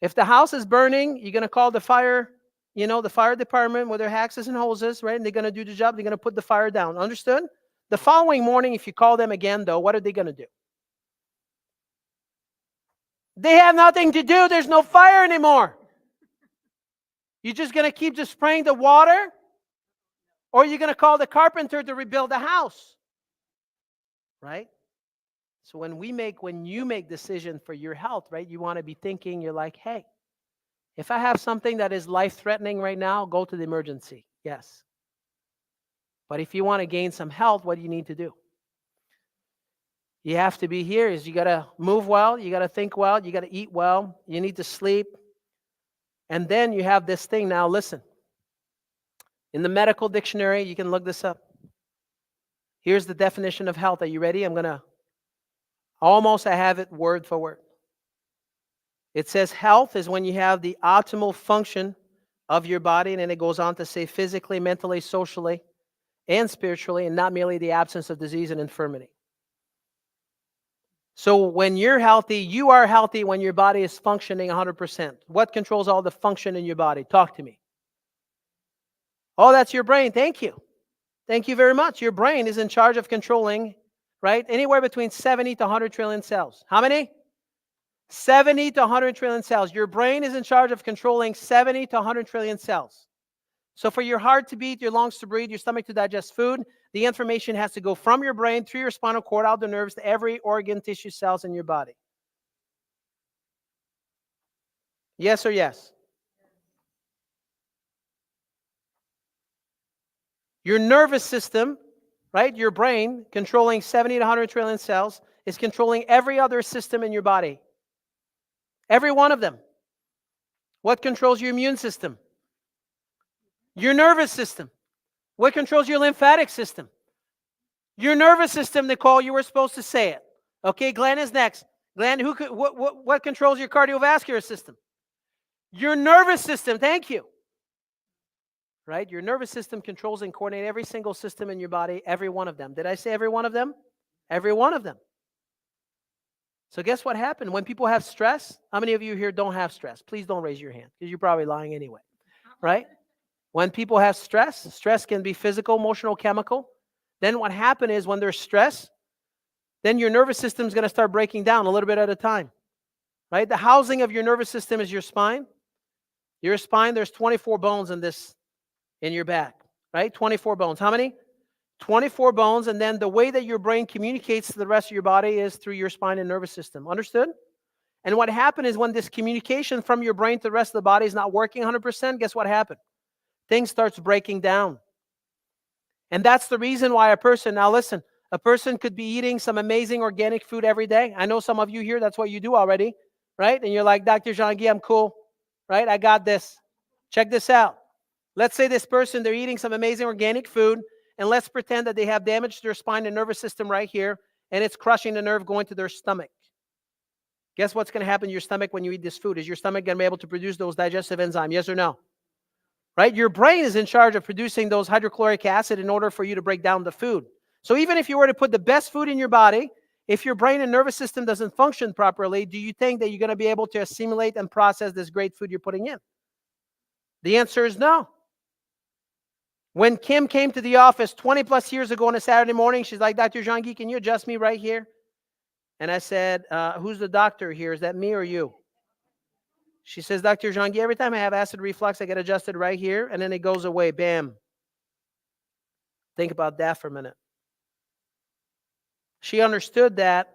If the house is burning, you're going to call the fire, the fire department with their axes and hoses, right? And they're going to do the job. They're going to put the fire down. Understood? The following morning, if you call them again, though, what are they going to do? They have nothing to do. There's no fire anymore. You're just going to keep just spraying the water? Or you're going to call the carpenter to rebuild the house? Right? So when you make decision for your health, right, you want to be thinking, you're like, hey, if I have something that is life-threatening right now, go to the emergency. Yes. But if you want to gain some health, what do you need to do? You have to be here. You got to move well. You got to think well. You got to eat well. You need to sleep. And then you have this thing. Now, listen. In the medical dictionary, you can look this up. Here's the definition of health. Are you ready? I have it word for word. It says health is when you have the optimal function of your body, and then it goes on to say physically, mentally, socially, and spiritually, and not merely the absence of disease and infirmity. So when you're healthy, you are healthy when your body is functioning 100%. What controls all the function in your body? Talk to me. Oh, that's your brain. Thank you. Thank you very much. Your brain is in charge of controlling, right, anywhere between 70 to 100 trillion cells. How many? 70 to 100 trillion cells. Your brain is in charge of controlling 70 to 100 trillion cells. So for your heart to beat, your lungs to breathe, your stomach to digest food, the information has to go from your brain through your spinal cord, out the nerves, to every organ, tissue, cells in your body. Yes or yes? Your nervous system, right, your brain, controlling 70 to 100 trillion cells, is controlling every other system in your body. Every one of them. What controls your immune system? Your nervous system. What controls your lymphatic system? Your nervous system, Nicole, you were supposed to say it. Okay, Glenn is next. Glenn, what controls your cardiovascular system? Your nervous system, thank you. Right? Your nervous system controls and coordinates every single system in your body, every one of them. Did I say every one of them? Every one of them. So guess what happened? When people have stress, how many of you here don't have stress? Please don't raise your hand, because you're probably lying anyway. Right? When people have stress can be physical, emotional, chemical. Then what happens is when there's stress, then your nervous system is going to start breaking down a little bit at a time. Right? The housing of your nervous system is your spine. Your spine, there's 24 bones in your back. Right? 24 bones. How many? 24 bones. And then the way that your brain communicates to the rest of your body is through your spine and nervous system. Understood? And what happened is when this communication from your brain to the rest of the body is not working 100%, guess what happened? Things starts breaking down. And that's the reason why a person could be eating some amazing organic food every day. I know some of you here, that's what you do already, right? And you're like, Dr. Jean-Guy, I'm cool, right? I got this. Check this out. Let's say this person, they're eating some amazing organic food, and let's pretend that they have damage to their spine and nervous system right here, and it's crushing the nerve going to their stomach. Guess what's going to happen to your stomach when you eat this food? Is your stomach going to be able to produce those digestive enzymes? Yes or no? Right? Your brain is in charge of producing those hydrochloric acid in order for you to break down the food. So even if you were to put the best food in your body, if your brain and nervous system doesn't function properly, do you think that you're going to be able to assimilate and process this great food you're putting in? The answer is no. When Kim came to the office 20 plus years ago on a Saturday morning, she's like, Dr. Jean-Guy, can you adjust me right here? And I said, who's the doctor here? Is that me or you? She says, Dr. Jean-Guy, every time I have acid reflux, I get adjusted right here, and then it goes away. Bam. Think about that for a minute. She understood that,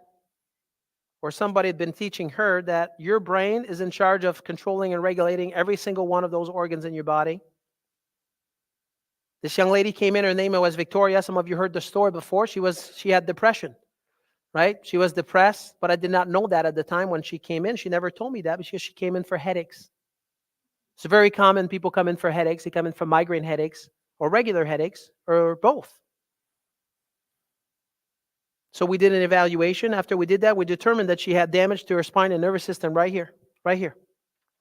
or somebody had been teaching her that your brain is in charge of controlling and regulating every single one of those organs in your body. This young lady came in, her name was Victoria. Some of you heard the story before. She had depression, right? She was depressed, but I did not know that at the time when she came in. She never told me that because she came in for headaches. It's very common. People come in for headaches. They come in for migraine headaches or regular headaches or both. So we did an evaluation. After we did that, we determined that she had damage to her spine and nervous system right here, right here,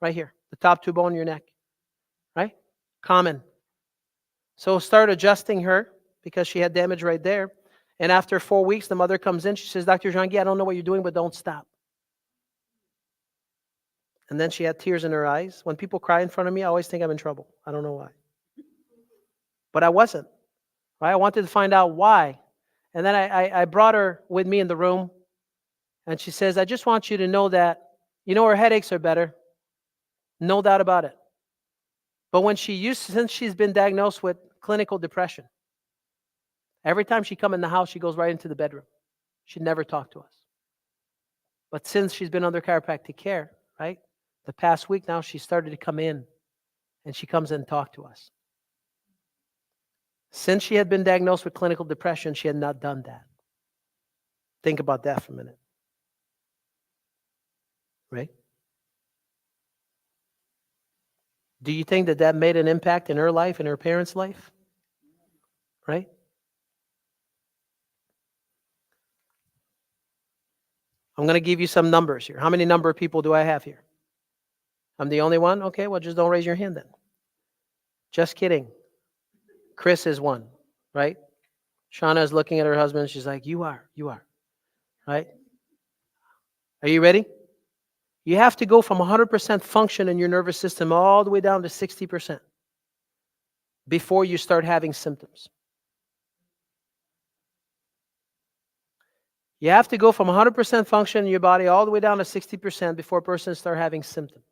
right here, the top two bone in your neck, right? Common. So start adjusting her because she had damage right there. And after 4 weeks, the mother comes in. She says, Dr. Jean-Guy, I don't know what you're doing, but don't stop. And then she had tears in her eyes. When people cry in front of me, I always think I'm in trouble. I don't know why. But I wasn't. Right? I wanted to find out why. And then I brought her with me in the room. And she says, I just want you to know that, her headaches are better. No doubt about it. But since she's been diagnosed with clinical depression, every time she come in the house, she goes right into the bedroom. She never talked to us. But since she's been under chiropractic care, right, the past week now, she started to come in, and she comes in and talk to us. Since she had been diagnosed with clinical depression, she had not done that. Think about that for a minute. Right? Do you think that made an impact in her life, in her parents' life? Right? I'm going to give you some numbers here. How many number of people do I have here? I'm the only one? Okay, well, just don't raise your hand then. Just kidding. Chris is one, right? Shauna is looking at her husband. She's like, you are, right? Are you ready? You have to go from 100% function in your nervous system all the way down to 60% before you start having symptoms. You have to go from 100% function in your body all the way down to 60% before a person starts having symptoms.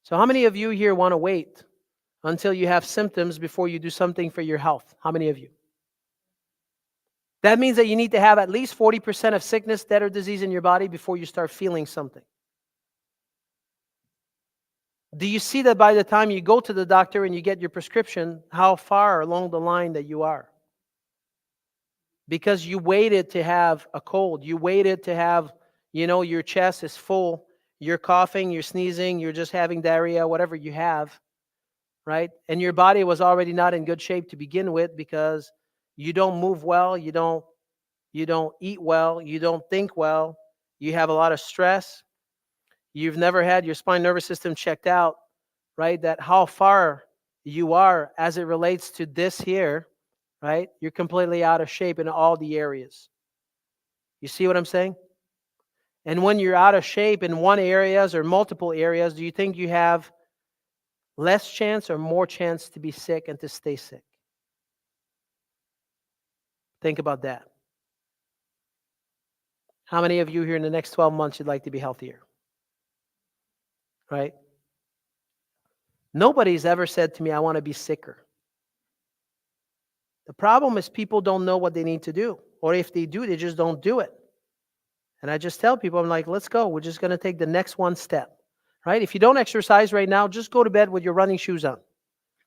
So how many of you here want to wait until you have symptoms before you do something for your health? How many of you? That means that you need to have at least 40% of sickness, death, or disease in your body before you start feeling something. Do you see that by the time you go to the doctor and you get your prescription, how far along the line that you are? Because you waited to have a cold. You waited to have, your chest is full. You're coughing, you're sneezing, you're just having diarrhea, whatever you have, right? And your body was already not in good shape to begin with because you don't move well, you don't eat well, you don't think well, you have a lot of stress. You've never had your spine nervous system checked out, right? That how far you are as it relates to this here, right? You're completely out of shape in all the areas. You see what I'm saying? And when you're out of shape in one areas or multiple areas, do you think you have less chance or more chance to be sick and to stay sick? Think about that. How many of you here in the next 12 months would like to be healthier? Right? Nobody's ever said to me, I want to be sicker. The problem is people don't know what they need to do. Or if they do, they just don't do it. And I just tell people, I'm like, let's go. We're just going to take the next one step. Right? If you don't exercise right now, just go to bed with your running shoes on.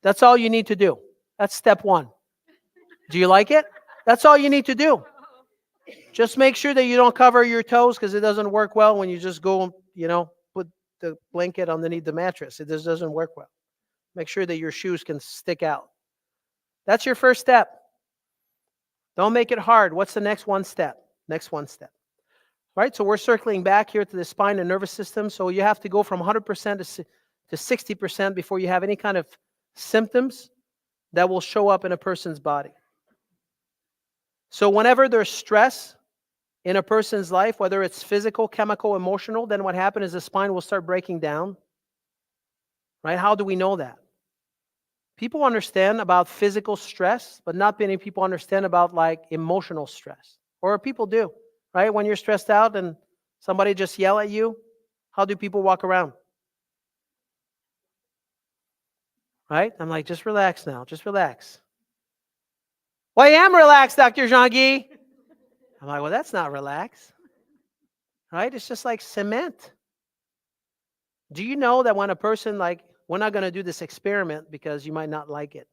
That's all you need to do. That's step one. Do you like it? That's all you need to do. Just make sure that you don't cover your toes because it doesn't work well when you just go, put the blanket underneath the mattress. It just doesn't work well. Make sure that your shoes can stick out. That's your first step. Don't make it hard. What's the next one step? Next one step. Right? So we're circling back here to the spine and nervous system. So you have to go from 100% to 60% before you have any kind of symptoms that will show up in a person's body. So whenever there's stress in a person's life, whether it's physical, chemical, emotional, then what happens is the spine will start breaking down. Right? How do we know that? People understand about physical stress, but not many people understand about emotional stress. Or people do, right? When you're stressed out and somebody just yell at you, How do people walk around? Right? I'm like, just relax now. Just relax. Well, I am relaxed, Dr. Jean-Guy. I'm like, well, that's not relaxed. Right? It's just like cement. Do you know that when a person, like, we're not going to do this experiment because you might not like it.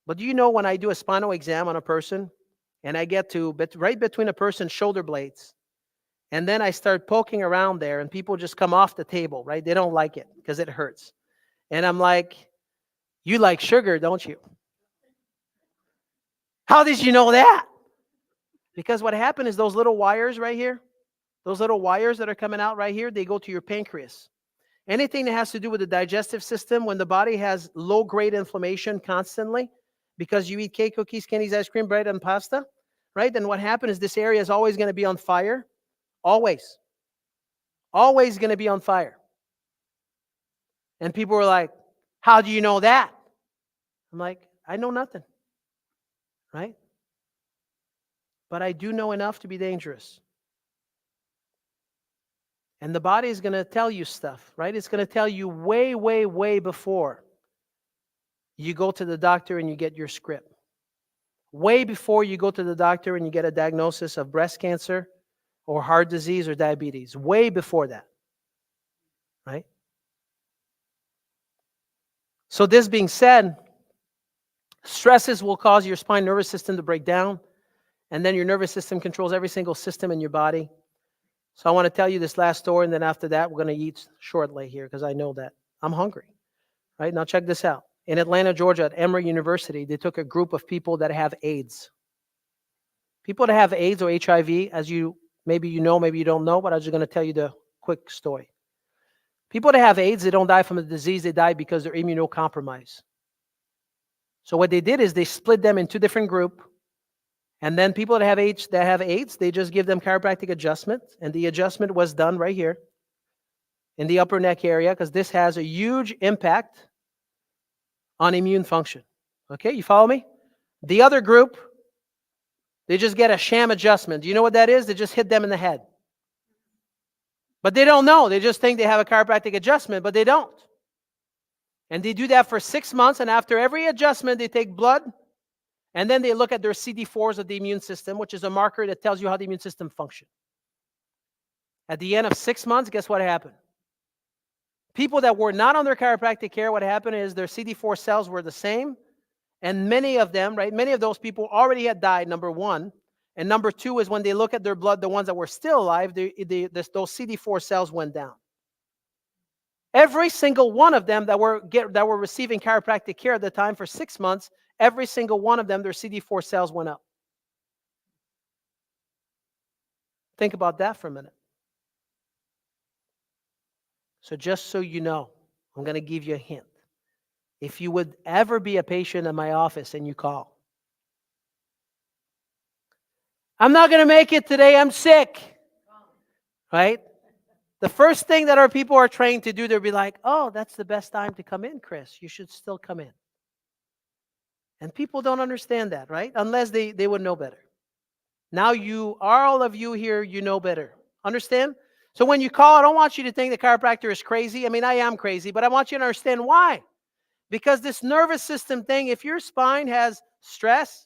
But do you know when I do a spinal exam on a person and I get to right between a person's shoulder blades, and then I start poking around there and people just come off the table, right? They don't like it because it hurts. And I'm like, you like sugar, don't you? How did you know that? Because what happened is those little wires right here, those little wires that are coming out right here, they go to your pancreas. Anything that has to do with the digestive system, when the body has low-grade inflammation constantly, because you eat cake, cookies, candies, ice cream, bread, and pasta, right? Then what happens is this area is always going to be on fire. Always. Always going to be on fire. And people were like, how do you know that? I'm like, I know nothing. Right? But I do know enough to be dangerous. And the body is going to tell you stuff, right? It's going to tell you way, way, way before you go to the doctor and you get your script. Way before you go to the doctor and you get a diagnosis of breast cancer or heart disease or diabetes. Way before that. Right? So this being said, stresses will cause your spine nervous system to break down, and then your nervous system controls every single system in your body. So I want to tell you this last story, and then after that, we're going to eat shortly here because I know that I'm hungry. Right? Now check this out. In Atlanta, Georgia, at Emory University, they took a group of people that have AIDS. People that have AIDS or HIV, as you maybe you know, maybe you don't know, but I'm just going to tell you the quick story. People that have AIDS, they don't die from the disease, they die because they're immunocompromised. So what they did is they split them in two different groups, and then people that have AIDS, they just give them chiropractic adjustment, and the adjustment was done right here in the upper neck area because this has a huge impact on immune function. Okay, you follow me? The other group, they just get a sham adjustment. Do you know what that is? They just hit them in the head. But they don't know. They just think they have a chiropractic adjustment, but they don't. And they do that for 6 months, and after every adjustment, they take blood, and then they look at their CD4s of the immune system, which is a marker that tells you how the immune system functions. At the end of 6 months, guess what happened? People that were not under chiropractic care, what happened is their CD4 cells were the same, and many of them, right, many of those people already had died, number one. And number two is when they look at their blood, the ones that were still alive, those CD4 cells went down. Every single one of them that were receiving chiropractic care at the time for 6 months, every single one of them, their CD4 cells went up. Think about that for a minute. So just so you know, I'm going to give you a hint. If you would ever be a patient in my office and you call, I'm not going to make it today, I'm sick. Right? The first thing that our people are trained to do, they'll be like, oh, that's the best time to come in, Chris. You should still come in. And people don't understand that, right? Unless they would know better. Now all of you here, you know better. Understand? So when you call, I don't want you to think the chiropractor is crazy. I mean, I am crazy, but I want you to understand why. Because this nervous system thing, if your spine has stress,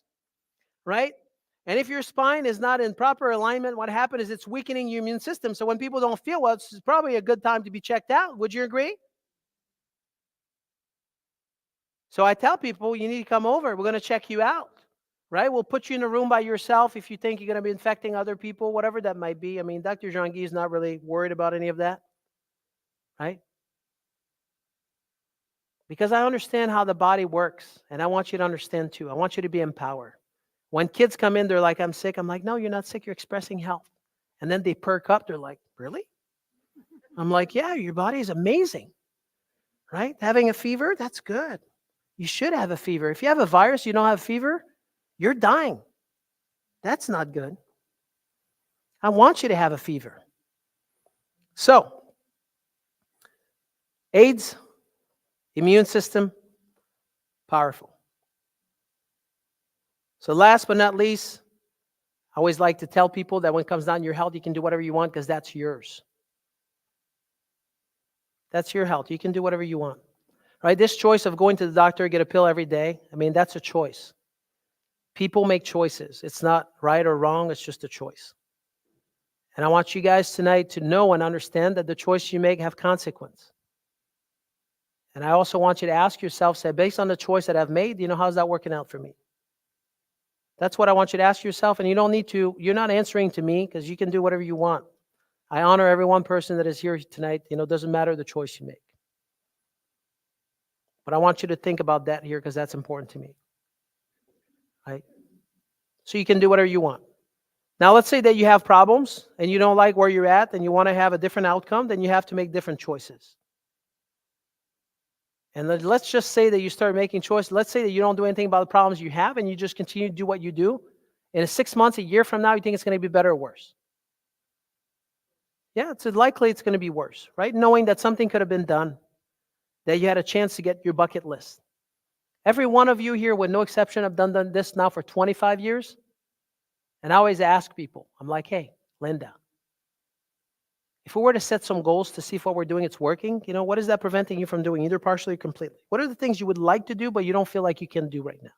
right? And if your spine is not in proper alignment, what happens is it's weakening your immune system. So when people don't feel well, it's probably a good time to be checked out. Would you agree? So I tell people, you need to come over. We're going to check you out, right? We'll put you in a room by yourself if you think you're going to be infecting other people, whatever that might be. I mean, Dr. Jean-Guy is not really worried about any of that, right? Because I understand how the body works, and I want you to understand too. I want you to be empowered. When kids come in, they're like, I'm sick. I'm like, no, you're not sick. You're expressing health. And then they perk up. They're like, really? I'm like, yeah, your body is amazing, right? Having a fever, that's good. You should have a fever. If you have a virus, you don't have a fever, you're dying. That's not good. I want you to have a fever. So, AIDS, immune system, powerful. So last but not least, I always like to tell people that when it comes down to your health, you can do whatever you want because that's yours. That's your health. You can do whatever you want. Right? This choice of going to the doctor, get a pill every day, I mean, that's a choice. People make choices. It's not right or wrong, it's just a choice. And I want you guys tonight to know and understand that the choice you make have consequence. And I also want you to ask yourself, say, based on the choice that I've made, how's that working out for me? That's what I want you to ask yourself. And you're not answering to me because you can do whatever you want. I honor every one person that is here tonight. It doesn't matter the choice you make. But I want you to think about that here because that's important to me. Right? So you can do whatever you want. Now, let's say that you have problems and you don't like where you're at and you want to have a different outcome, then you have to make different choices. And let's just say that you start making choices. Let's say that you don't do anything about the problems you have and you just continue to do what you do. In 6 months, a year from now, you think it's going to be better or worse? Yeah, it's likely it's going to be worse, right? Knowing that something could have been done, that you had a chance to get your bucket list. Every one of you here, with no exception, have done this now for 25 years. And I always ask people, I'm like, hey, Linda, if we were to set some goals to see if what we're doing is working, what is that preventing you from doing, either partially or completely? What are the things you would like to do, but you don't feel like you can do right now?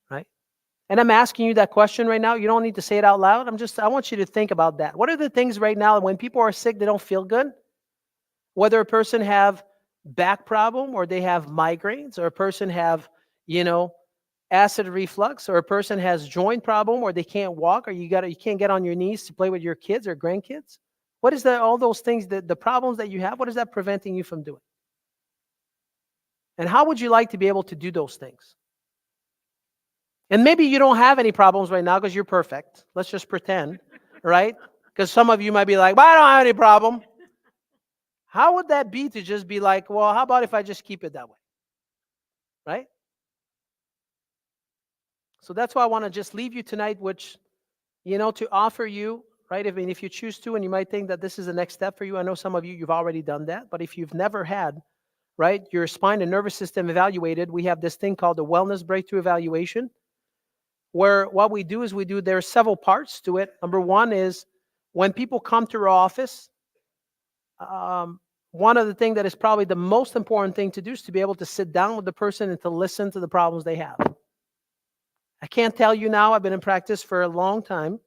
Right? And I'm asking you that question right now. You don't need to say it out loud. I want you to think about that. What are the things right now when people are sick, they don't feel good? Whether a person have back problem or they have migraines or a person have, acid reflux or a person has joint problem or they can't walk or you can't get on your knees to play with your kids or grandkids. What is that? All those things, the problems that you have, what is that preventing you from doing? And how would you like to be able to do those things? And maybe you don't have any problems right now because you're perfect. Let's just pretend, right? Because some of you might be like, well, I don't have any problem. How would that be to just be like, well, how about if I just keep it that way? Right? So that's why I want to just leave you tonight, which, to offer you, right? If you choose to, and you might think that this is the next step for you. I know some of you, you've already done that. But if you've never had, right, your spine and nervous system evaluated, we have this thing called the Wellness Breakthrough Evaluation, where what we do is there are several parts to it. Number one is when people come to our office, one of the things that is probably the most important thing to do is to be able to sit down with the person and to listen to the problems they have. I can't tell you now, I've been in practice for a long time,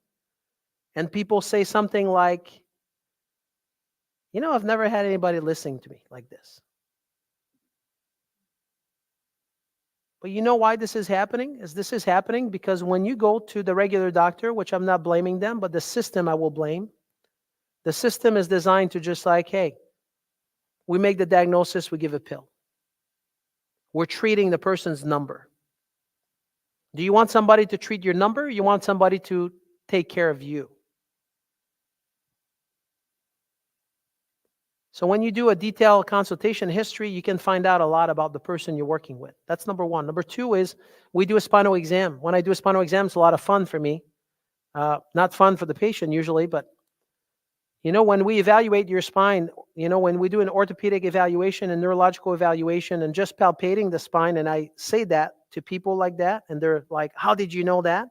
and people say something like, I've never had anybody listening to me like this. But you know why this is happening? This is happening because when you go to the regular doctor, which I'm not blaming them, but the system I will blame. The system is designed to just like, hey, we make the diagnosis, we give a pill. We're treating the person's number. Do you want somebody to treat your number? Or you want somebody to take care of you? So when you do a detailed consultation history, you can find out a lot about the person you're working with. That's number one. Number two is we do a spinal exam. When I do a spinal exam, it's a lot of fun for me. Not fun for the patient usually, but when we evaluate your spine, when we do an orthopedic evaluation and neurological evaluation and just palpating the spine, and I say that to people like that, and they're like, how did you know that?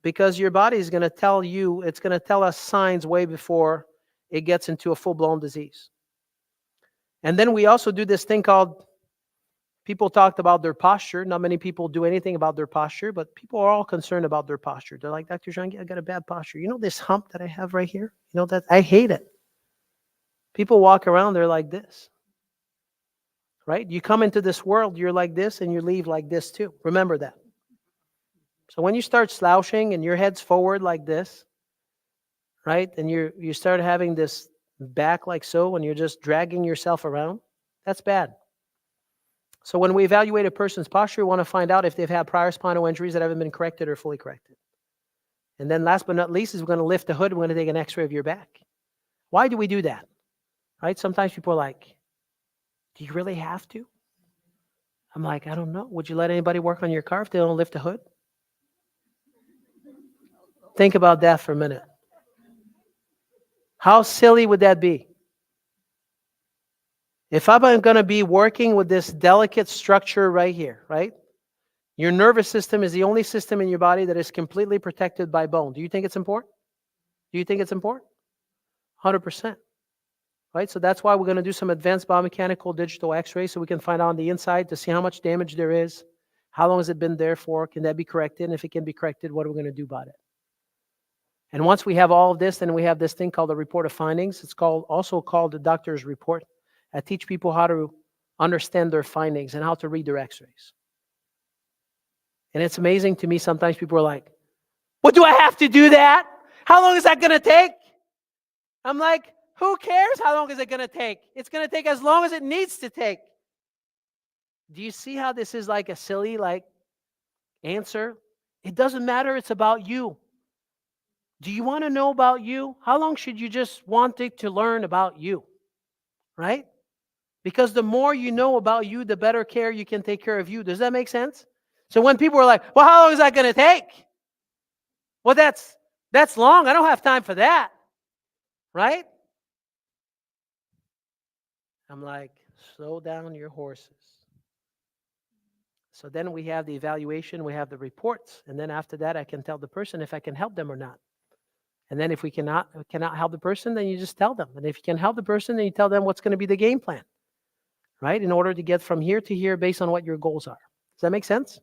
Because your body is going to tell you, it's going to tell us signs way before it gets into a full-blown disease. And then we also do this thing called, people talked about their posture. Not many people do anything about their posture, but people are all concerned about their posture. They're like, Dr. Jean, I got a bad posture. This hump that I have right here? That I hate it. People walk around, they're like this. Right? You come into this world, you're like this, and you leave like this too. Remember that. So when you start slouching and your head's forward like this, right? And you start having this back like so, and you're just dragging yourself around, that's bad. So when we evaluate a person's posture, we want to find out if they've had prior spinal injuries that haven't been corrected or fully corrected. And then last but not least is we're going to lift the hood. We're going to take an x-ray of your back. Why do we do that? Right? Sometimes people are like, do you really have to? I'm like, I don't know. Would you let anybody work on your car if they don't lift the hood? Think about that for a minute. How silly would that be? If I'm going to be working with this delicate structure right here, right? Your nervous system is the only system in your body that is completely protected by bone. Do you think it's important? Do you think it's important? 100%. right? So that's why we're going to do some advanced biomechanical digital x-rays so we can find out on the inside to see how much damage there is, how long has it been there for, can that be corrected, and if it can be corrected, what are we going to do about it? And once we have all of this, then we have this thing called the report of findings. It's also called the doctor's report. I teach people how to understand their findings and how to read their x-rays. And it's amazing to me, sometimes people are like, "What do I have to do that? How long is that going to take?" I'm like, who cares how long is it going to take? It's going to take as long as it needs to take. Do you see how this is like a silly answer? It doesn't matter. It's about you. Do you want to know about you? How long should you just want it to learn about you? Right? Because the more you know about you, the better care you can take care of you. Does that make sense? So when people are like, "Well, how long is that going to take?" Well, that's long. I don't have time for that. Right? I'm like, slow down your horses. So then we have the evaluation, we have the reports, and then after that, I can tell the person if I can help them or not. And then if we cannot help the person, then you just tell them. And if you can help the person, then you tell them what's going to be the game plan, right? In order to get from here to here based on what your goals are. Does that make sense?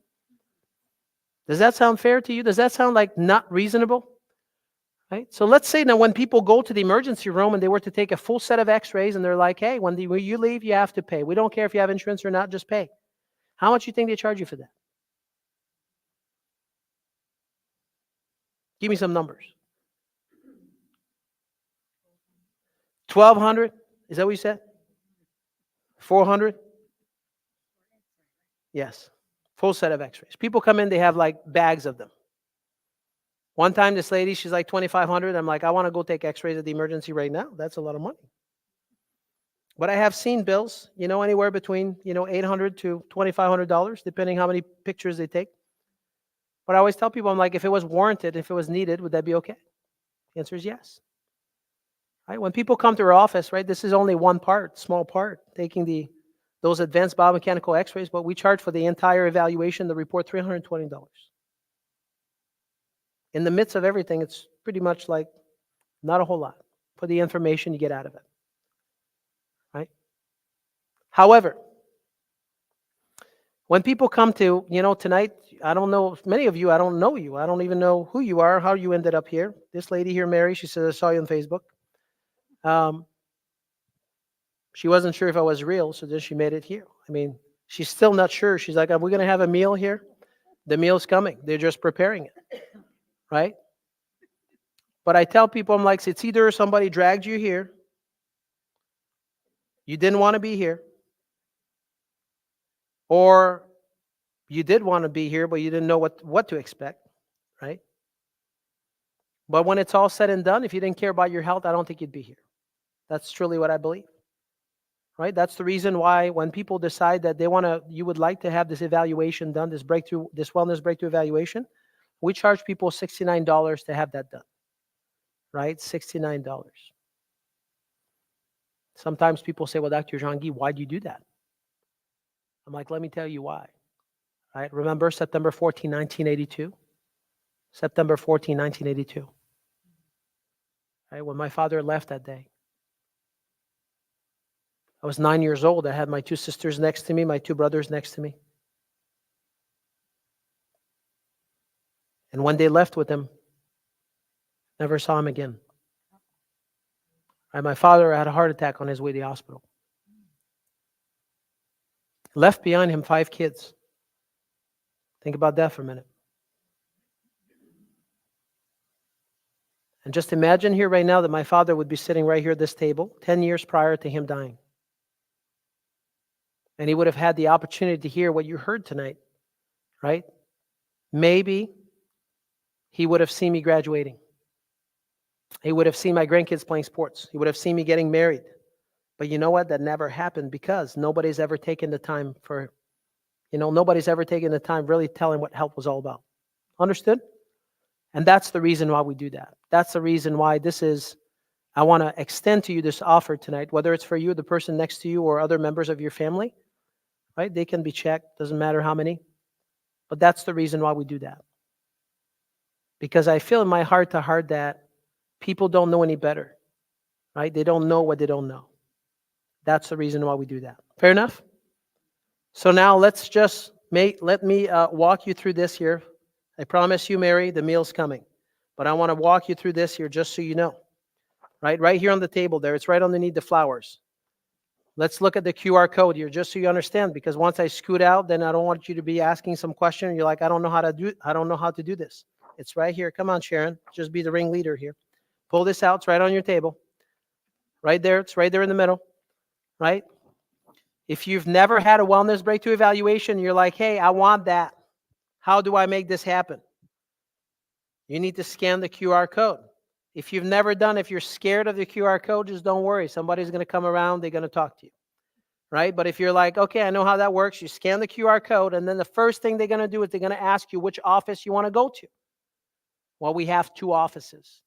Does that sound fair to you? Does that sound like not reasonable? Right? So let's say now when people go to the emergency room and they were to take a full set of x-rays and they're like, "Hey, when you leave, you have to pay. We don't care if you have insurance or not, just pay." How much do you think they charge you for that? Give me some numbers. 1,200? Is that what you said? 400? Yes. Full set of x-rays. People come in, they have like bags of them. One time this lady, she's like 2,500. I'm like, "I want to go take x-rays at the emergency right now." That's a lot of money. But I have seen bills, anywhere between, $800 to $2,500, depending how many pictures they take. But I always tell people, I'm like, if it was warranted, if it was needed, would that be okay? The answer is yes. Right? When people come to our office, right, this is only one part, small part, taking those advanced biomechanical x-rays, but we charge for the entire evaluation, the report, $320. In the midst of everything, it's pretty much like not a whole lot for the information you get out of it. Right? However, when people come to, tonight, I don't know, many of you, I don't know you. I don't even know who you are, how you ended up here. This lady here, Mary, she says, "I saw you on Facebook." She wasn't sure if I was real, so then she made it here. I mean, she's still not sure. She's like, "Are we going to have a meal here?" The meal's coming. They're just preparing it, right? But I tell people, I'm like, it's either somebody dragged you here, you didn't want to be here, or you did want to be here, but you didn't know what to expect, right? But when it's all said and done, if you didn't care about your health, I don't think you'd be here. That's truly what I believe. Right? That's the reason why when people decide that you would like to have this evaluation done, this wellness breakthrough evaluation, we charge people $69 to have that done. Right? $69. Sometimes people say, "Well, Dr. Jean-Guy, why do you do that?" I'm like, let me tell you why. Right? Remember September 14, 1982? September 14, 1982. Right? When my father left that day. I was 9 years old. I had my 2 sisters next to me, my 2 brothers next to me. And when they left with him, never saw him again. Right? My father had a heart attack on his way to the hospital. Left behind him 5 kids. Think about that for a minute. And just imagine here right now that my father would be sitting right here at this table 10 years prior to him dying. And he would have had the opportunity to hear what you heard tonight, right? Maybe he would have seen me graduating. He would have seen my grandkids playing sports. He would have seen me getting married. But you know what? That never happened because nobody's ever taken the time nobody's ever taken the time really telling what health was all about. Understood? And that's the reason why we do that. That's the reason why I want to extend to you this offer tonight, whether it's for you, the person next to you, or other members of your family, right? They can be checked, doesn't matter how many. But that's the reason why we do that. Because I feel in my heart to heart that people don't know any better, right? They don't know what they don't know. That's the reason why we do that. Fair enough? So now let's just let me walk you through this here. I promise you, Mary, the meal's coming. But I want to walk you through this here just so you know. Right here on the table there. It's right underneath the flowers. Let's look at the QR code here just so you understand, because once I scoot out, then I don't want you to be asking some question. You're like, I don't know how to do this. It's right here. Come on, Sharon. Just be the ringleader here. Pull this out. It's right on your table. Right there. It's right there in the middle. Right? If you've never had a wellness breakthrough evaluation, you're like, hey, I want that. How do I make this happen? You need to scan the QR code. If you've never done, if you're scared of the QR code, just don't worry. Somebody's going to come around. They're going to talk to you. Right? But if you're like, okay, I know how that works, you scan the QR code, and then the first thing they're going to do is they're going to ask you which office you want to go to. Well, we have 2 offices.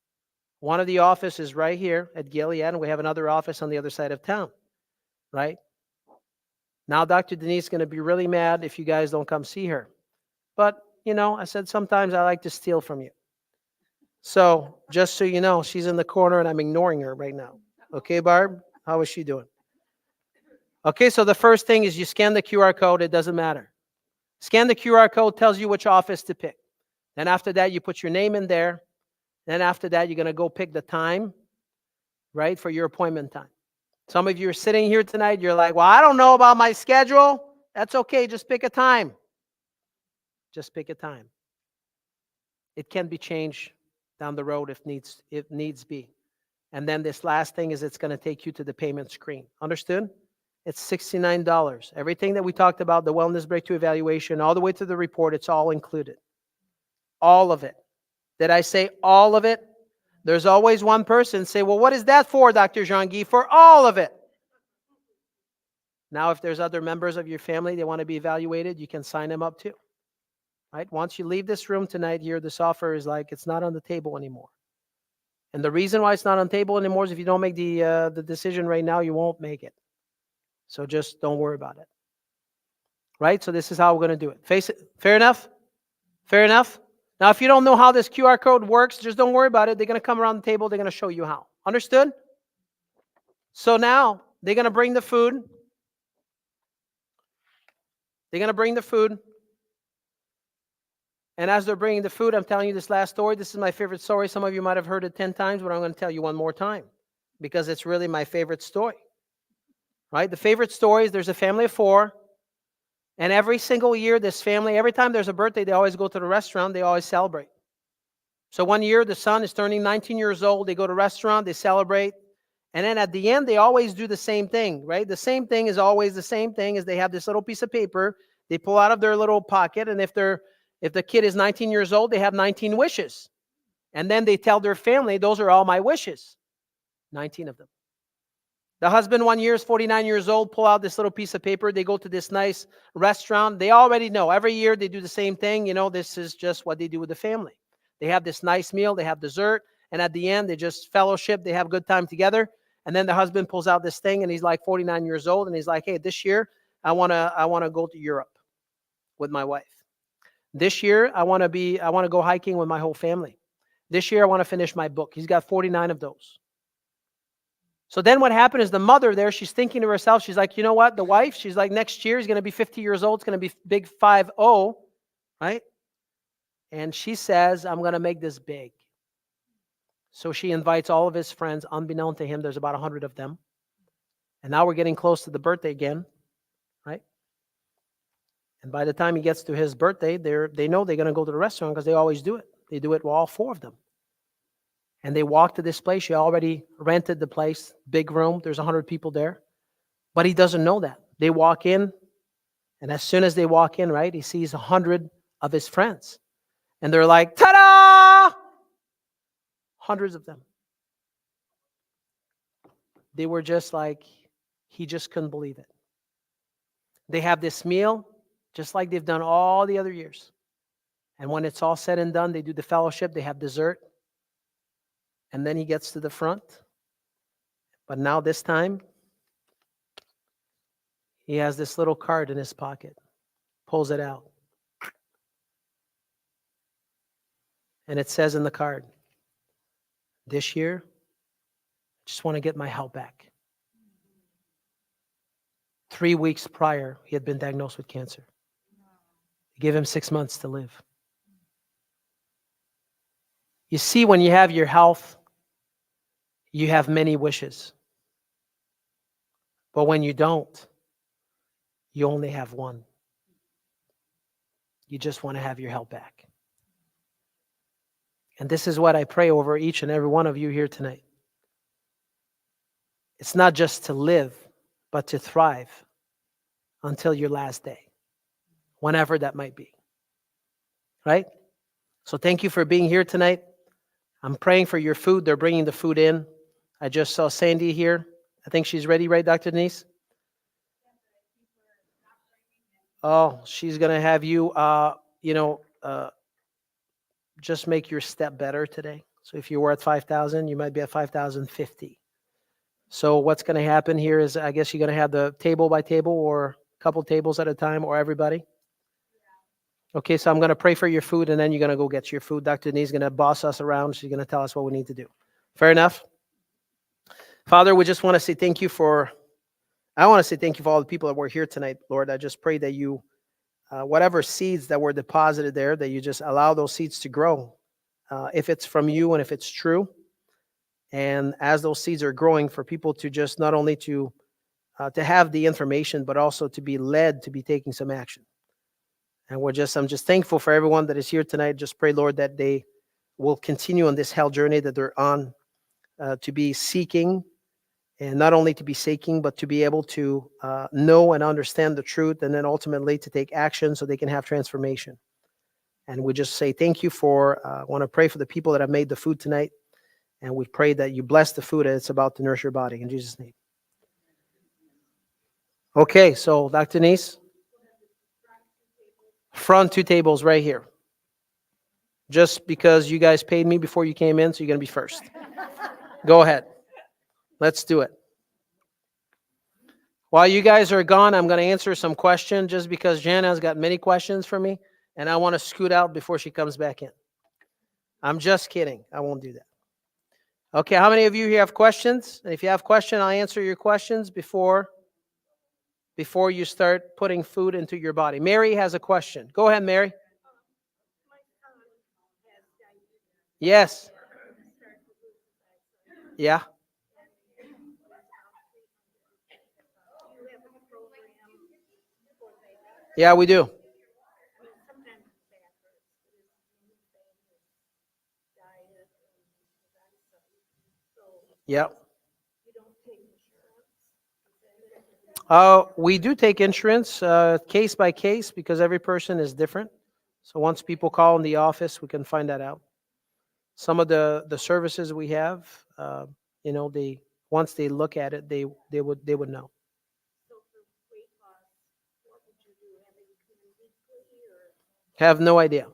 One of the offices is right here at Gilead, and we have another office on the other side of town. Right? Now, Dr. Denise is going to be really mad if you guys don't come see her. But, I said sometimes I like to steal from you. So just so you know, she's in the corner and I'm ignoring her right now. Okay, Barb? How is she doing? Okay, so the first thing is you scan the QR code. It doesn't matter. Scan the QR code, tells you which office to pick. Then after that, you put your name in there. Then after that, you're going to go pick the time, right, for your appointment time. Some of you are sitting here tonight. You're like, well, I don't know about my schedule. That's okay. Just pick a time. Just pick a time. It can be changed down the road if needs be. And then this last thing is it's going to take you to the payment screen. Understood? It's $69. Everything that we talked about, the wellness breakthrough evaluation, all the way to the report, it's all included. All of it. Did I say all of it? There's always one person say, well, what is that for, Dr. Jean-Guy? For all of it. Now, if there's other members of your family that want to be evaluated, you can sign them up too. Right? Once you leave this room tonight here, this offer is like, it's not on the table anymore. And the reason why it's not on the table anymore is if you don't make the decision right now, you won't make it. So just don't worry about it. Right? So this is how we're going to do it. Face it. Fair enough? Fair enough? Now, if you don't know how this QR code works, just don't worry about it. They're going to come around the table. They're going to show you how. Understood? So now they're going to bring the food. They're going to bring the food. And as they're bringing the food, I'm telling you this last story. This is my favorite story. Some of you might have heard it 10 times, but I'm going to tell you one more time because it's really my favorite story. Right? The favorite story is there's a family of 4. And every single year, this family, every time there's a birthday, they always go to the restaurant. They always celebrate. So one year, the son is turning 19 years old. They go to a restaurant. They celebrate. And then at the end, they always do the same thing. Right? The same thing is always the same thing is they have this little piece of paper. They pull out of their little pocket. And if the kid is 19 years old, they have 19 wishes. And then they tell their family, those are all my wishes. 19 of them. The husband 1 year is 49 years old, pull out this little piece of paper. They go to this nice restaurant. They already know. Every year they do the same thing. This is just what they do with the family. They have this nice meal. They have dessert. And at the end, they just fellowship. They have a good time together. And then the husband pulls out this thing, and he's like 49 years old. And he's like, hey, this year, I want to go to Europe with my wife. This year, I want to go hiking with my whole family. This year, I want to finish my book. He's got 49 of those. So then what happened is the mother there, she's thinking to herself, she's like, you know what? The wife, she's like, next year, he's going to be 50 years old. It's going to be big 5-0, right? And she says, I'm going to make this big. So she invites all of his friends. Unbeknown to him, there's about 100 of them. And now we're getting close to the birthday again, right? And by the time he gets to his birthday, they know they're going to go to the restaurant because they always do it. They do it with all 4 of them. And they walk to this place. She already rented the place, big room. There's 100 people there. But he doesn't know that. They walk in, and as soon as they walk in, right, he sees 100 of his friends. And they're like, ta-da! Hundreds of them. They were just like, he just couldn't believe it. They have this meal, just like they've done all the other years. And when it's all said and done, they do the fellowship, they have dessert. And then he gets to the front. But now this time, he has this little card in his pocket, pulls it out. And it says in the card, this year, I just want to get my health back. 3 weeks prior, he had been diagnosed with cancer. They gave him 6 months to live. You see, when you have your health, you have many wishes. But when you don't, you only have one. You just want to have your health back. And this is what I pray over each and every one of you here tonight. It's not just to live, but to thrive until your last day, whenever that might be. Right? So thank you for being here tonight. I'm praying for your food. They're bringing the food in. I just saw Sandy here. I think she's ready, right, Dr. Denise? Oh, she's going to have you, just make your step better today. So if you were at 5,000, you might be at 5,050. So what's going to happen here is, I guess you're going to have the table by table or a couple tables at a time, or everybody. Okay, so I'm going to pray for your food, and then you're going to go get your food. Dr. Denise is going to boss us around. She's going to tell us what we need to do. Fair enough? Father, we just want to say thank you for all the people that were here tonight, Lord. I just pray that you, whatever seeds that were deposited there, that you just allow those seeds to grow, if it's from you and if it's true. And as those seeds are growing, for people to just not only to have the information, but also to be led to be taking some action. And I'm just thankful for everyone that is here tonight. Just pray, Lord, that they will continue on this health journey that they're on, to be seeking, and not only to be seeking, but to be able to know and understand the truth, and then ultimately to take action so they can have transformation. And we just say thank you I want to pray for the people that have made the food tonight. And we pray that you bless the food, and it's about to nourish your body. In Jesus' name. Okay, so Dr. Denise, front 2 tables right here. Just because you guys paid me before you came in, so you're going to be first. Go ahead. Let's do it. While you guys are gone, I'm going to answer some questions, just because Jana's got many questions for me, and I want to scoot out before she comes back in. I'm just kidding. I won't do that. Okay, how many of you here have questions? And if you have questions, I'll answer your questions before you start putting food into your body. Mary has a question. Go ahead, Mary. Yes. Yeah. Yeah, we do. Yeah. We do take insurance case by case, because every person is different. So once people call in the office, we can find that out. Some of the services we have, once they look at it, they would know. Have no idea.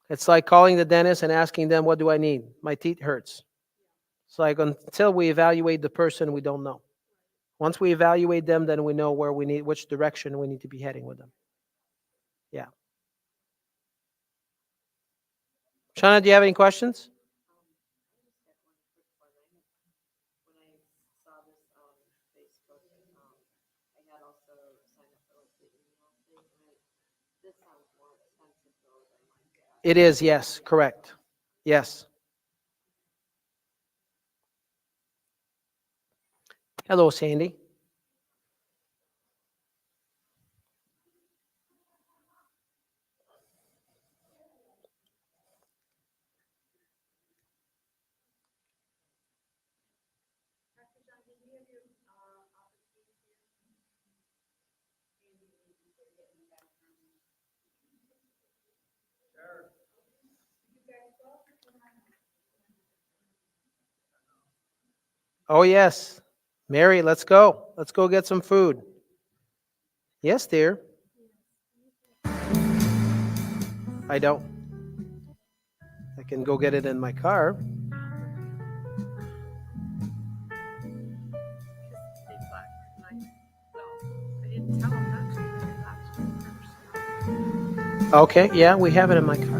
It's like calling the dentist and asking them, what do I need? My teeth hurts. It's like, until we evaluate the person, we don't know. Once we evaluate them, then we know which direction we need to be heading with them. Yeah. Shauna, do you have any questions? It is, yes, correct. Yes. Hello, Sandy. Oh, yes. Mary, let's go. Let's go get some food. Yes, dear. I don't. I can go get it in my car. Okay, yeah, we have it in my car.